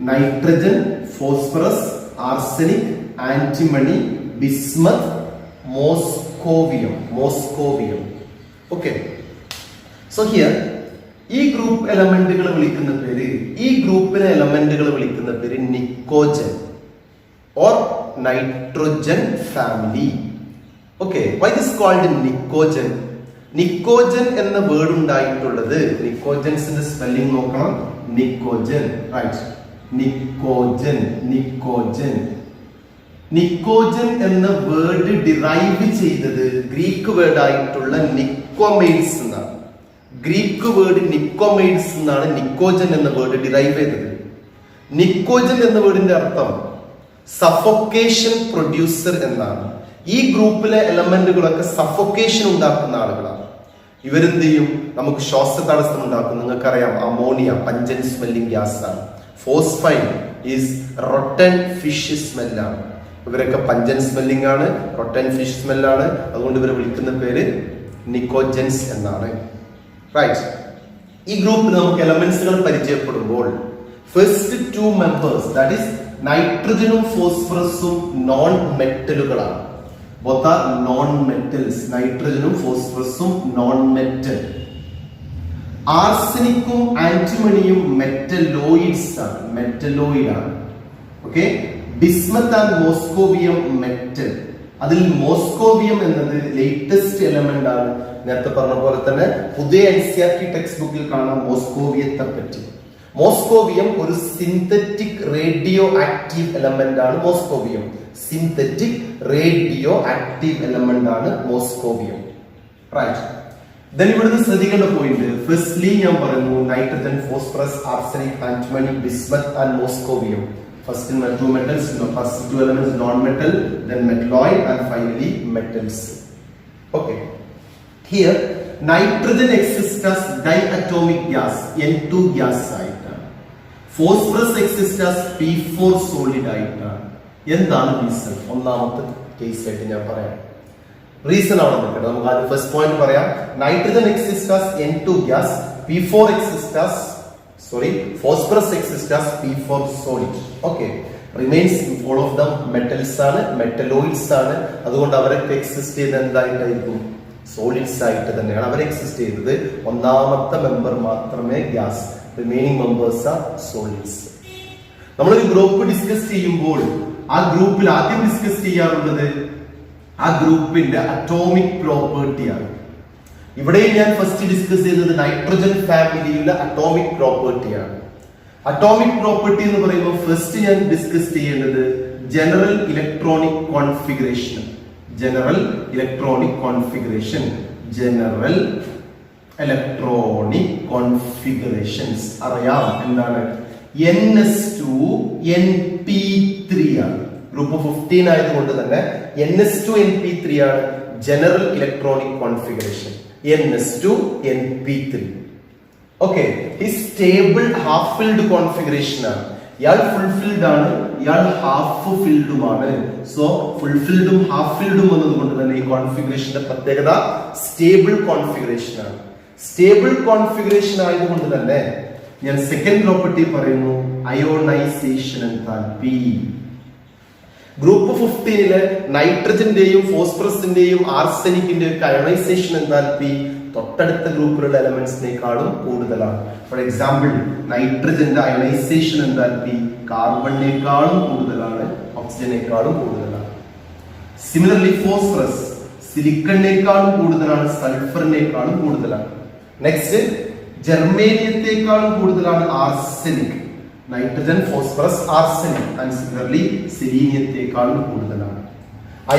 Nitrogen, phosphorus, arsenic, antimony, bismuth, Moscovium. Okay, so here ഈ ഗ്രൂപ്പ് എലമെന്റുകൾ വിളിക്കുന്ന പേര് നിക്കോജൻ or nitrogen family. Okay, why this called നിക്കോജൻ? നിക്കോജൻ എന്ന വേർഡ് ഉണ്ടായിട്ടുള്ളത്, നിക്കോജൻസിന്റെ സ്പെല്ലിംഗ് നോക്കണം. നിക്കോജൻ, റൈറ്റ്? നിക്കോജൻ എന്ന വേർഡ് ഡിറൈവ് ചെയ്തത് ഗ്രീക്ക് വേർഡ് ആയിട്ടുള്ള നിക്കോമൈഡ്സ് എന്നാണ്. നിക്കോജൻ എന്ന വേർഡ് ഡിറൈവ് ചെയ്തത്. നിക്കോജൻ എന്ന വേർഡിന്റെ അർത്ഥം സഫോക്കേഷൻ പ്രൊഡ്യൂസർ എന്നാണ്. ഈ ഗ്രൂപ്പിലെ എലമെന്റുകളൊക്കെ സഫോക്കേഷൻ ഉണ്ടാക്കുന്ന ആളുകളാണ്. ഇവരെന്ത് ചെയ്യും? നമുക്ക് ശ്വാസതടസ്സം ഉണ്ടാക്കും. നിങ്ങൾക്കറിയാം, അമോണിയ പഞ്ചൻ സ്മെല്ലിംഗ് ഗ്യാസ് ആണ്. ഫോസ്ഫൈൻ ഈസ് റൊട്ടൻ ഫിഷ് സ്മെല്ലാണ്. ഇവരൊക്കെ പഞ്ചൻ സ്മെല്ലിംഗ് ആണ്, റൊട്ടൻ ഫിഷ് സ്മെല്ലാണ്. അതുകൊണ്ട് ഇവരെ വിളിക്കുന്ന പേര് നിക്കോജൻസ് എന്നാണ്. റൈറ്റ്? ഈ ഗ്രൂപ്പിൽ നമുക്ക് എലമെന്റ്സുകൾ പരിചയപ്പെടുമ്പോൾ ഫസ്റ്റ് 2 മെമ്പേഴ്സ്, ദാറ്റ് ഈസ് നൈട്രജനും ഫോസ്ഫറസും നോൺ മെറ്റലുകളാണ്. Both are non-metals. നൈട്രജനും ഫോസ്ഫറസും നോൺ മെറ്റൽ. ആർസനിക്കും ആന്റിമണിയും മെറ്റലോയിഡ്സ് ആണ്. Okay, bismuth and moscovium metal. അതിൽ മോസ്കോവിയം എന്നത് ലേറ്റസ്റ്റ് എലമെന്റ് ആണ്. നേരത്തെ പറഞ്ഞ പോലെ തന്നെ പുതിയ NCERT ടെക്സ്റ്റ് ബുക്കിൽ കാണാം മോസ്കോവിയത്തെ പറ്റി. മോസ്കോവിയം ഒരു സിന്തറ്റിക് റേഡിയോ ആക്റ്റീവ് എലമെന്റ് ആണ്. Moscovium right? ദെൻ ഇവിടുന്ന് ശ്രദ്ധിക്കേണ്ട പോയിന്റ്, ഫസ്റ്റ്ലി ഞാൻ പറഞ്ഞു nitrogen, phosphorus, arsenic, antimony, bismuth and moscovium. First 2 metals, first 2 elements non-metal, then metalloid and finally metals. Okay, here nitrogen exists as diatomic gas, N2 gas ആയിട്ടാണ്. Phosphorus exists as P4 solid ആയിട്ടാണ്. എന്താണ് റീസൺ? ഒന്നാമത്തെ കേസ് ആയിട്ട് ഞാൻ പറയാം. റീസൺ ആണ് നോക്കട്ടെ. നമുക്ക് ആദ്യം ഫസ്റ്റ് പോയിന്റ് പറയാം. Nitrogen exists as N2 gas, P4 exists as phosphorus exists as P4 solid. Okay, remains all of them metals ആണ്, metalloids ആണ്. അതുകൊണ്ട് അവരൊക്കെ എക്സിസ്റ്റ് ചെയ്ത് എന്തായിട്ടായിരിക്കും? സോളിഡ്സ് ആയിട്ട് തന്നെയാണ് അവർ എക്സിസ്റ്റ് ചെയ്തത്. ഒന്നാമത്തെ മെമ്പർ മാത്രമേ gas, remaining members are solids. നമ്മളൊരു ഗ്രൂപ്പ് ഡിസ്കസ് ചെയ്യുമ്പോൾ ആ ഗ്രൂപ്പിൽ ആദ്യം ഡിസ്കസ് ചെയ്യാറുള്ളത് ആ ഗ്രൂപ്പിന്റെ അറ്റോമിക് പ്രോപ്പർട്ടിയാണ്. ഇവിടെ ഞാൻ ഫസ്റ്റ് ഡിസ്കസ് ചെയ്തത് നൈട്രോജൻ ഫാമിലിയിലെ അറ്റോമിക് പ്രോപ്പർട്ടിയാണ്. അറ്റോമിക് പ്രോപ്പർട്ടി എന്ന് പറയുമ്പോൾ ഫസ്റ്റ് ഞാൻ ഡിസ്കസ് ചെയ്യേണ്ടത് general electronic configuration. General electronic configurations അറിയാം. എന്താണ്? NS2 NP3 ആണ്. ഗ്രൂപ്പ് 15 ആയതുകൊണ്ട് തന്നെ NS2 NP3 ആണ് general electronic configuration. NS2 NP3. Okay, ഈ സ്റ്റേബിൾ ഹാഫ് ഫിൽഡ് കോൺഫിഗറേഷൻ ആണ്. ഇയാൾ ഫുൾഫിൽഡ് ആണ്, ഇയാൾ ഹാഫ് ഫിൽഡുമാണ്. സോ ഫുൾഫിൽഡും ഹാഫ് ഫിൽഡും എന്നതുകൊണ്ട് തന്നെ ഈ കോൺഫിഗറേഷന്റെ പ്രത്യേകത സ്റ്റേബിൾ കോൺഫിഗറേഷൻ ആണ്. സ്റ്റേബിൾ കോൺഫിഗറേഷൻ ആയതുകൊണ്ട് തന്നെ ഞാൻ സെക്കൻഡ് പ്രോപ്പർട്ടി പറയുന്നു, അയോണൈസേഷൻ എൻതാൽപ്പി. ഗ്രൂപ്പ് 15 നൈട്രജന്റെയും ഫോസ്ഫറസിന്റെയും ആർസനിക്കിന്റെയും ഒക്കെ അയോണൈസേഷൻ എൻതാൽപ്പി തൊട്ടടുത്ത ഗ്രൂപ്പിലുള്ള എലമെന്റ്സിനേക്കാളും കൂടുതലാണ്. ഫോർ എക്സാമ്പിൾ, നൈട്രജന്റെ അയോണൈസേഷൻ എൻതാൽപ്പി കാർബണിനേക്കാളും കൂടുതലാണ്, ഓക്സിജനേക്കാളും കൂടുതലാണ്. സിമിലർലി ഫോസ്ഫറസ് സിലിക്കണിനേക്കാളും കൂടുതലാണ്, സൾഫറിനേക്കാളും കൂടുതലാണ്. നെക്സ്റ്റ് ജർമേനിയത്തെക്കാളും കൂടുതലാണ് arsenic. Nitrogen, phosphorus, arsenic and similarly സെലീനിയത്തെക്കാളും കൂടുതലാണ്.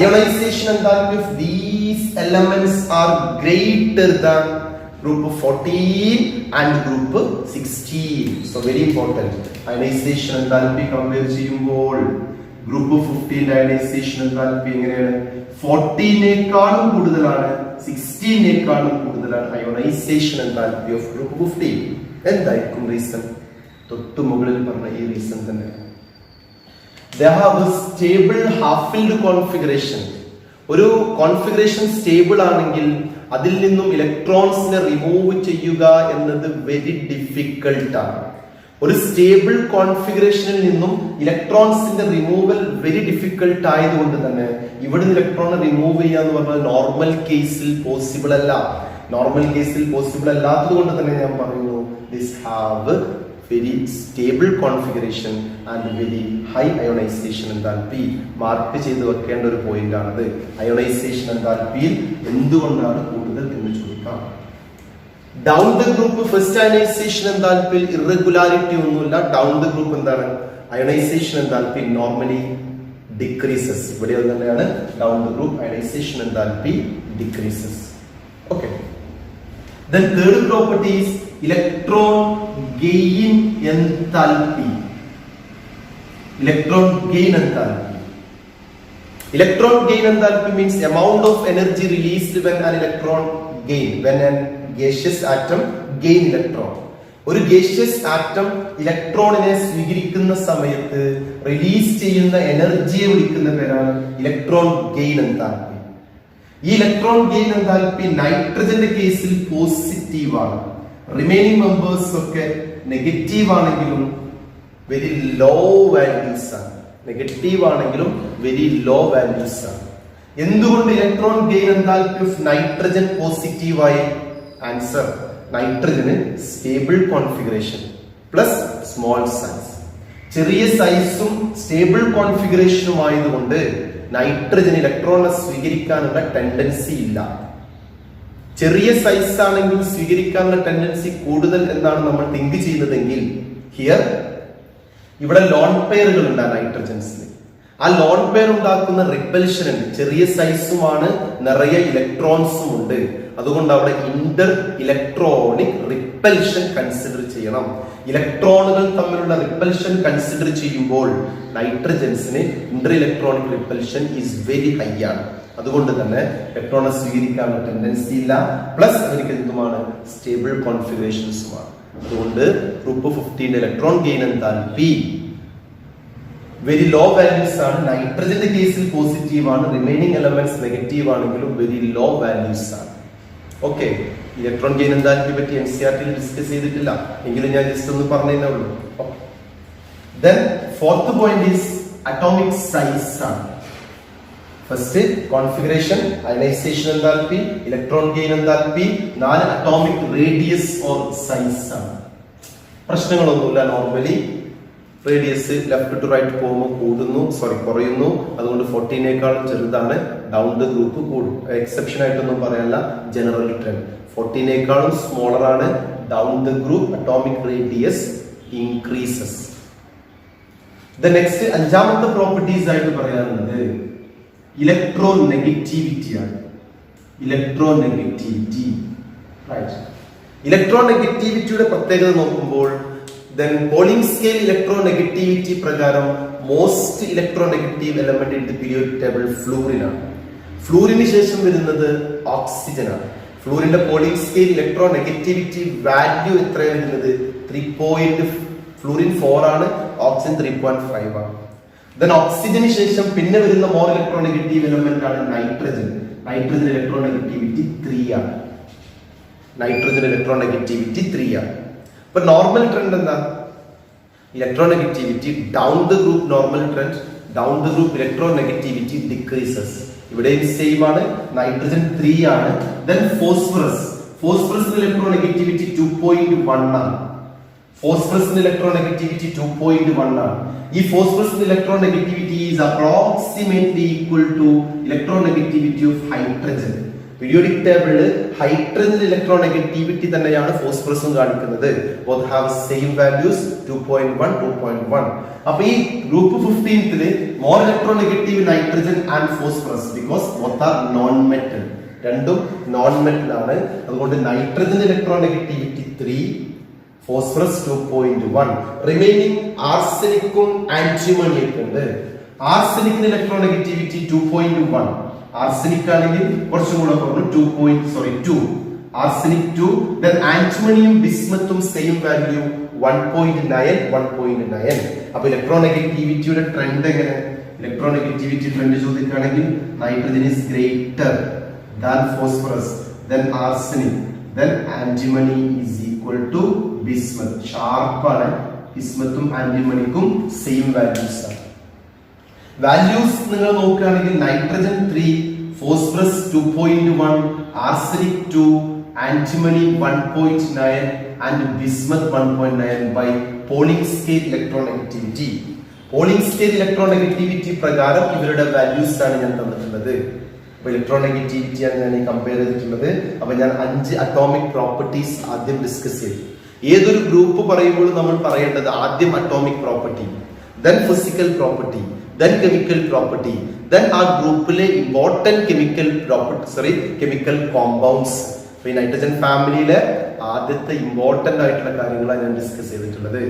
Ionization enthalpy of these elements are greater than group 14 and group 16. So very important. Ionization enthalpy compare ചെയ്യുമ്പോൾ ഗ്രൂപ്പ് 15 ionization enthalpy എങ്ങനെയാണ്? 14നേക്കാളും കൂടുതലാണ്, 16നേക്കാളും കൂടുതലാണ് ionization enthalpy of group 15. എന്തായിരിക്കും റീസൺ? തൊട്ടു മുകളിൽ പറഞ്ഞ ഈ റീസൺ തന്നെ. They have a stable half-filled configuration. ഒരു കോൺഫിഗറേഷൻ സ്റ്റേബിൾ ആണെങ്കിൽ അതിൽ നിന്നും ഇലക്ട്രോൺസിനെ റിമൂവ് ചെയ്യുക എന്നത് വെരി ഡിഫിക്കൽട്ട് ആണ്. ഒരു സ്റ്റേബിൾ കോൺഫിഗറേഷനിൽ നിന്നും ഇലക്ട്രോൺസിന്റെ റിമൂവൽ വെരി ഡിഫിക്കൽട്ട് ആയതുകൊണ്ട് തന്നെ ഇവിടുന്ന് ഇലക്ട്രോണെ റിമൂവ് ചെയ്യുക എന്ന് പറഞ്ഞാൽ നോർമൽ കേസിൽ പോസിബിൾ അല്ല. നോർമൽ കേസിൽ പോസിബിൾ അല്ലാത്തത് കൊണ്ട് തന്നെ ഞാൻ പറയുന്നു this have very stable configuration and very high ionization enthalpy. Mark ചെയ്ത് വെക്കേണ്ട ഒരു പോയിന്റ് ആണത്. അയോണൈസേഷൻ എൻതാൽപ്പിയിൽ എന്തുകൊണ്ടാണ് കൂടുതൽ എന്ന് ചോദിക്കാം. Down the group first ionization എൻതാൽപ്പിയിൽ ഇറഗുലാരിറ്റി ഒന്നുമില്ല. ഡൗൺ ദ ഗ്രൂപ്പ് എന്താണ്? Ionization enthalpy normally decreases. ഇവിടെ തന്നെയാണ് down the group ionization enthalpy decreases. Okay. Then third property is electron gain enthalpy. Electron gain enthalpy. Electron gain enthalpy means amount of energy released when an electron gain, when a gaseous atom gain electron. ഒരു gaseous atom ഇലക്ട്രോണിനെ സ്വീകരിക്കുന്ന സമയത്ത് റിലീസ് ചെയ്യുന്ന എനർജിയെ വിളിക്കുന്ന പേരാണ് ഇലക്ട്രോൺ ഗെയിൻ എൻതാൽപ്പി. ഈ ഇലക്ട്രോൺ ഗെയിൻ എൻതാൽപ്പി നൈട്രജന്റെ കേസിൽ പോസിറ്റീവ് ആണ്. റിമൈനിങ് മെമ്പേഴ്സ് ഒക്കെ നെഗറ്റീവ് ആണെങ്കിലും വെരി ലോ വാല്യൂസ് ആണ്. നെഗറ്റീവ് ആണെങ്കിലും വെരി ലോ വാല്യൂസ് ആണ്. എന്തുകൊണ്ട് electron gain enthalpy of nitrogen positive ആയി? ആൻസർ, നൈട്രജന് stable configuration plus small size. ചെറിയ സൈസും സ്റ്റേബിൾ കോൺഫിഗറേഷനും ആയതുകൊണ്ട് നൈട്രജൻ ഇലക്ട്രോണെ സ്വീകരിക്കാനുള്ള ടെൻഡൻസി ഇല്ല. ചെറിയ സൈസ് ആണെങ്കിൽ സ്വീകരിക്കാനുള്ള ടെൻഡൻസി കൂടുതൽ എന്നാണ് നമ്മൾ തിങ്ക് ചെയ്യുന്നതെങ്കിൽ ഹിയർ ഇവിടെ ലോൺ പെയറുകൾ ഉണ്ട് നൈട്രജൻസിൽ. ആ ലോൺ പെയർ ഉണ്ടാക്കുന്ന റിപ്പൽഷൻ ഉണ്ട്. ചെറിയ സൈസുമാണ്, നിറയെ ഇലക്ട്രോൺസും ഉണ്ട്. അതുകൊണ്ട് അവിടെ ഇന്റർ ഇലക്ട്രോണിക് റിപ്പൽഷൻ കൺസിഡർ ചെയ്യണം. ഇലക്ട്രോണുകൾ തമ്മിലുള്ള റിപ്പൽഷൻ കൺസിഡർ ചെയ്യുമ്പോൾ നൈട്രജൻസിന് inter electronic repulsion is very high ആണ്. അതുകൊണ്ട് തന്നെ ഇലക്ട്രോണെ സ്വീകരിക്കാനുള്ള ടെൻഡൻസി ഇല്ല. പ്ലസ് അവർക്ക് എന്തുമാണ്? സ്റ്റേബിൾ കോൺഫിഗറേഷൻസുമാണ്. അതുകൊണ്ട് group 15 electron gain enthalpy very low values ആണ്. നൈട്രജന്റെ കേസിൽ പോസിറ്റീവ് ആണ്. റിമൈനിങ് എലമെന്റ്സ് നെഗറ്റീവ് ആണെങ്കിലും വെരി ലോ വാല്യൂസ് ആണ്. ഓക്കെ. ഇലക്ട്രോൺ ഗെയിൻ എൻതാൽപ്പി പറ്റി NCERT ഡിസ്കസ് ചെയ്തിട്ടില്ല, എങ്കിലും ഞാൻ ജസ്റ്റ് ഒന്ന് പറഞ്ഞേ ഉള്ളൂ. Then fourth point is atomic size ആണ്. First configuration, ionisation enthalpy, electron gain enthalpy, 4 atomic radius or size ആണ്. പ്രശ്നങ്ങളൊന്നുമില്ല. Normally radius left to right പോകുമ്പോൾ കുറയുന്നു. അതുകൊണ്ട് 14നേക്കാളും ചെറുതാണ്. ഡൗൺ ദ ഗ്രൂപ്പ് കൂടും. എക്സെപ്ഷൻ ആയിട്ടൊന്നും പറയാനല്ല, ജനറൽ ട്രെൻഡ്. 14നേക്കാളും സ്മോളർ ആണ്. Down the group atomic radius increases. The next അഞ്ചാമത്തെ പ്രോപ്പർട്ടീസ് ആയിട്ട് പറയാനുള്ളത് ഇലക്ട്രോ നെഗറ്റിവിറ്റി ആണ്. Electronegativity, right. ഇലക്ട്രോ നെഗറ്റിവിറ്റിയുടെ പ്രത്യേകത നോക്കുമ്പോൾ then Pauling scale electronegativity പ്രകാരം most electronegative element in the periodic table fluorine ആണ്. ഫ്ലൂറിന് ശേഷം വരുന്നത് ഓക്സിജൻ ആണ്. ഫ്ലൂറിന്റെ പോളിംഗ് സ്കെയിൽ ഇലക്ട്രോനെഗറ്റിവിറ്റി വാല്യൂ എത്രയാണ് വരുന്നത്? 3. ഫ്ലൂറിൻ 4 ആണ്, ഓക്സിജൻ 3.5 ആണ്. ദെൻ ഓക്സിജന് ശേഷം പിന്നെ വരുന്ന മോർ ഇലക്ട്രോനെഗറ്റീവ് എലമെന്റ് ആണ് നൈട്രജൻ. നൈട്രജൻ ഇലക്ട്രോനെഗറ്റിവിറ്റി 3 ആണ്. നൈട്രജൻ ഇലക്ട്രോനെഗറ്റിവിറ്റി 3 ആണ്. ഇപ്പൊ നോർമൽ ട്രെൻഡ് എന്താ? Electronegativity down the group normal trend, down the group electronegativity decreases. ഇവിടെയും സെയിം ആണ്. നൈട്രജൻ 3 ആണ്. ദെൻ ഫോസ്ഫറസ് ഇലക്ട്രോനെഗറ്റിവിറ്റി 2.1 ആണ്. ഫോസ്ഫറസിന്റെ ഇലക്ട്രോണെഗറ്റിവിറ്റി 2.1 ആണ്. ഈ ഫോസ്ഫറസിന്റെ electronegativity is approximately equal to electronegativity of hydrogen. Periodic ടേബിളിൽ ഹൈഡ്രജൻ ഇലക്ട്രോണെഗറ്റിവിറ്റി തന്നെയാണ് ഫോസ്ഫറസും കാണിക്കുന്നത്. Both have same values 2.1 2.1. അപ്പൊ ഈ ഗ്രൂപ്പ് 15ല് more electronegative nitrogen and phosphorus because both are non metal. രണ്ടും നോൺ മെറ്റൽ ആണ്. അതുകൊണ്ട് നൈട്രജൻ ഇലക്ട്രോണെഗറ്റിവിറ്റി 3, ഫോസ്ഫറസ് 2.1. റിമൈനിങ് ആർസെനിക്കും ആന്റിമണിയൊക്കെ ഉണ്ട്. ആർസെനിക്കിന് ഇലക്ട്രോണെഗറ്റിവിറ്റി 2.1. ആർസെനിക് ആണെങ്കിൽ കുറച്ചും കൂടെ പറഞ്ഞു 2. ആർസെനിക് 2. then ആന്റിമണിയും ബിസ്മത്തും സെയിം വാല്യൂ 1.9 1.9. അപ്പൊ ഇലക്ട്രോണെഗറ്റിവിറ്റിയുടെ ട്രെൻഡ് എങ്ങനെ? ഇലക്ട്രോണെഗറ്റിവിറ്റി ട്രെൻഡ് ചോദിക്കുകയാണെങ്കിൽ nitrogen is greater than phosphorus, then arsenic, then antimony is equal to bismuth. Sharp ആണ്. ബിസ്മത്തും ആന്റിമണിക്കും സെയിം വാല്യൂസ് ആണ്. വാല്യൂസ് നിങ്ങൾ നോക്കുകയാണെങ്കിൽ nitrogen 3, phosphorus 2.1, arsenic 2, antimony 1.9 and bismuth 1.9 by Pauling scale electronegativity. Pauling scale electronegativity പ്രകാരം ഇവരുടെ വാല്യൂസ് ആണ് ഞാൻ തന്നിട്ടുള്ളത്. ഇലക്ട്രോണെഗറ്റിവിറ്റി ആണ് ഞാൻ കമ്പയർ ചെയ്തിട്ടുള്ളത്. അപ്പൊ ഞാൻ 5 അറ്റോമിക് പ്രോപ്പർട്ടീസ് ആദ്യം ഡിസ്കസ് ചെയ്തു. ഏതൊരു ഗ്രൂപ്പ് പറയുമ്പോൾ നമ്മൾ പറയേണ്ടത് ആദ്യം atomic property, then physical property, then chemical property, then ആ ഗ്രൂപ്പിലെ ഇമ്പോർട്ടന്റ് കെമിക്കൽ കോമ്പൗണ്ട്സ്. ഈ നൈട്രജൻ ഫാമിലിയിലെ ആദ്യത്തെ ഇമ്പോർട്ടന്റ് ആയിട്ടുള്ള കാര്യങ്ങളാണ് ഞാൻ ഡിസ്കസ് ചെയ്തിട്ടുള്ളത്.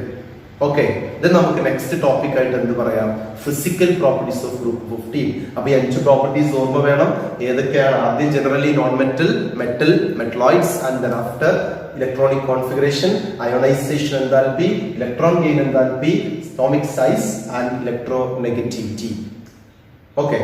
ഓക്കെ, ഇത് നമുക്ക് നെക്സ്റ്റ് ടോപ്പിക് ആയിട്ട് എന്ത് പറയാം? Physical properties of group 15. അപ്പൊ ഈ 5 പ്രോപ്പർട്ടീസ് ഓർമ്മ വേണം. ഏതൊക്കെയാണ്? ആദ്യം generally non metal, metal, metalloids and then after electronic configuration, ionisation enthalpy, electron gain enthalpy, atomic size and electronegativity. Okay.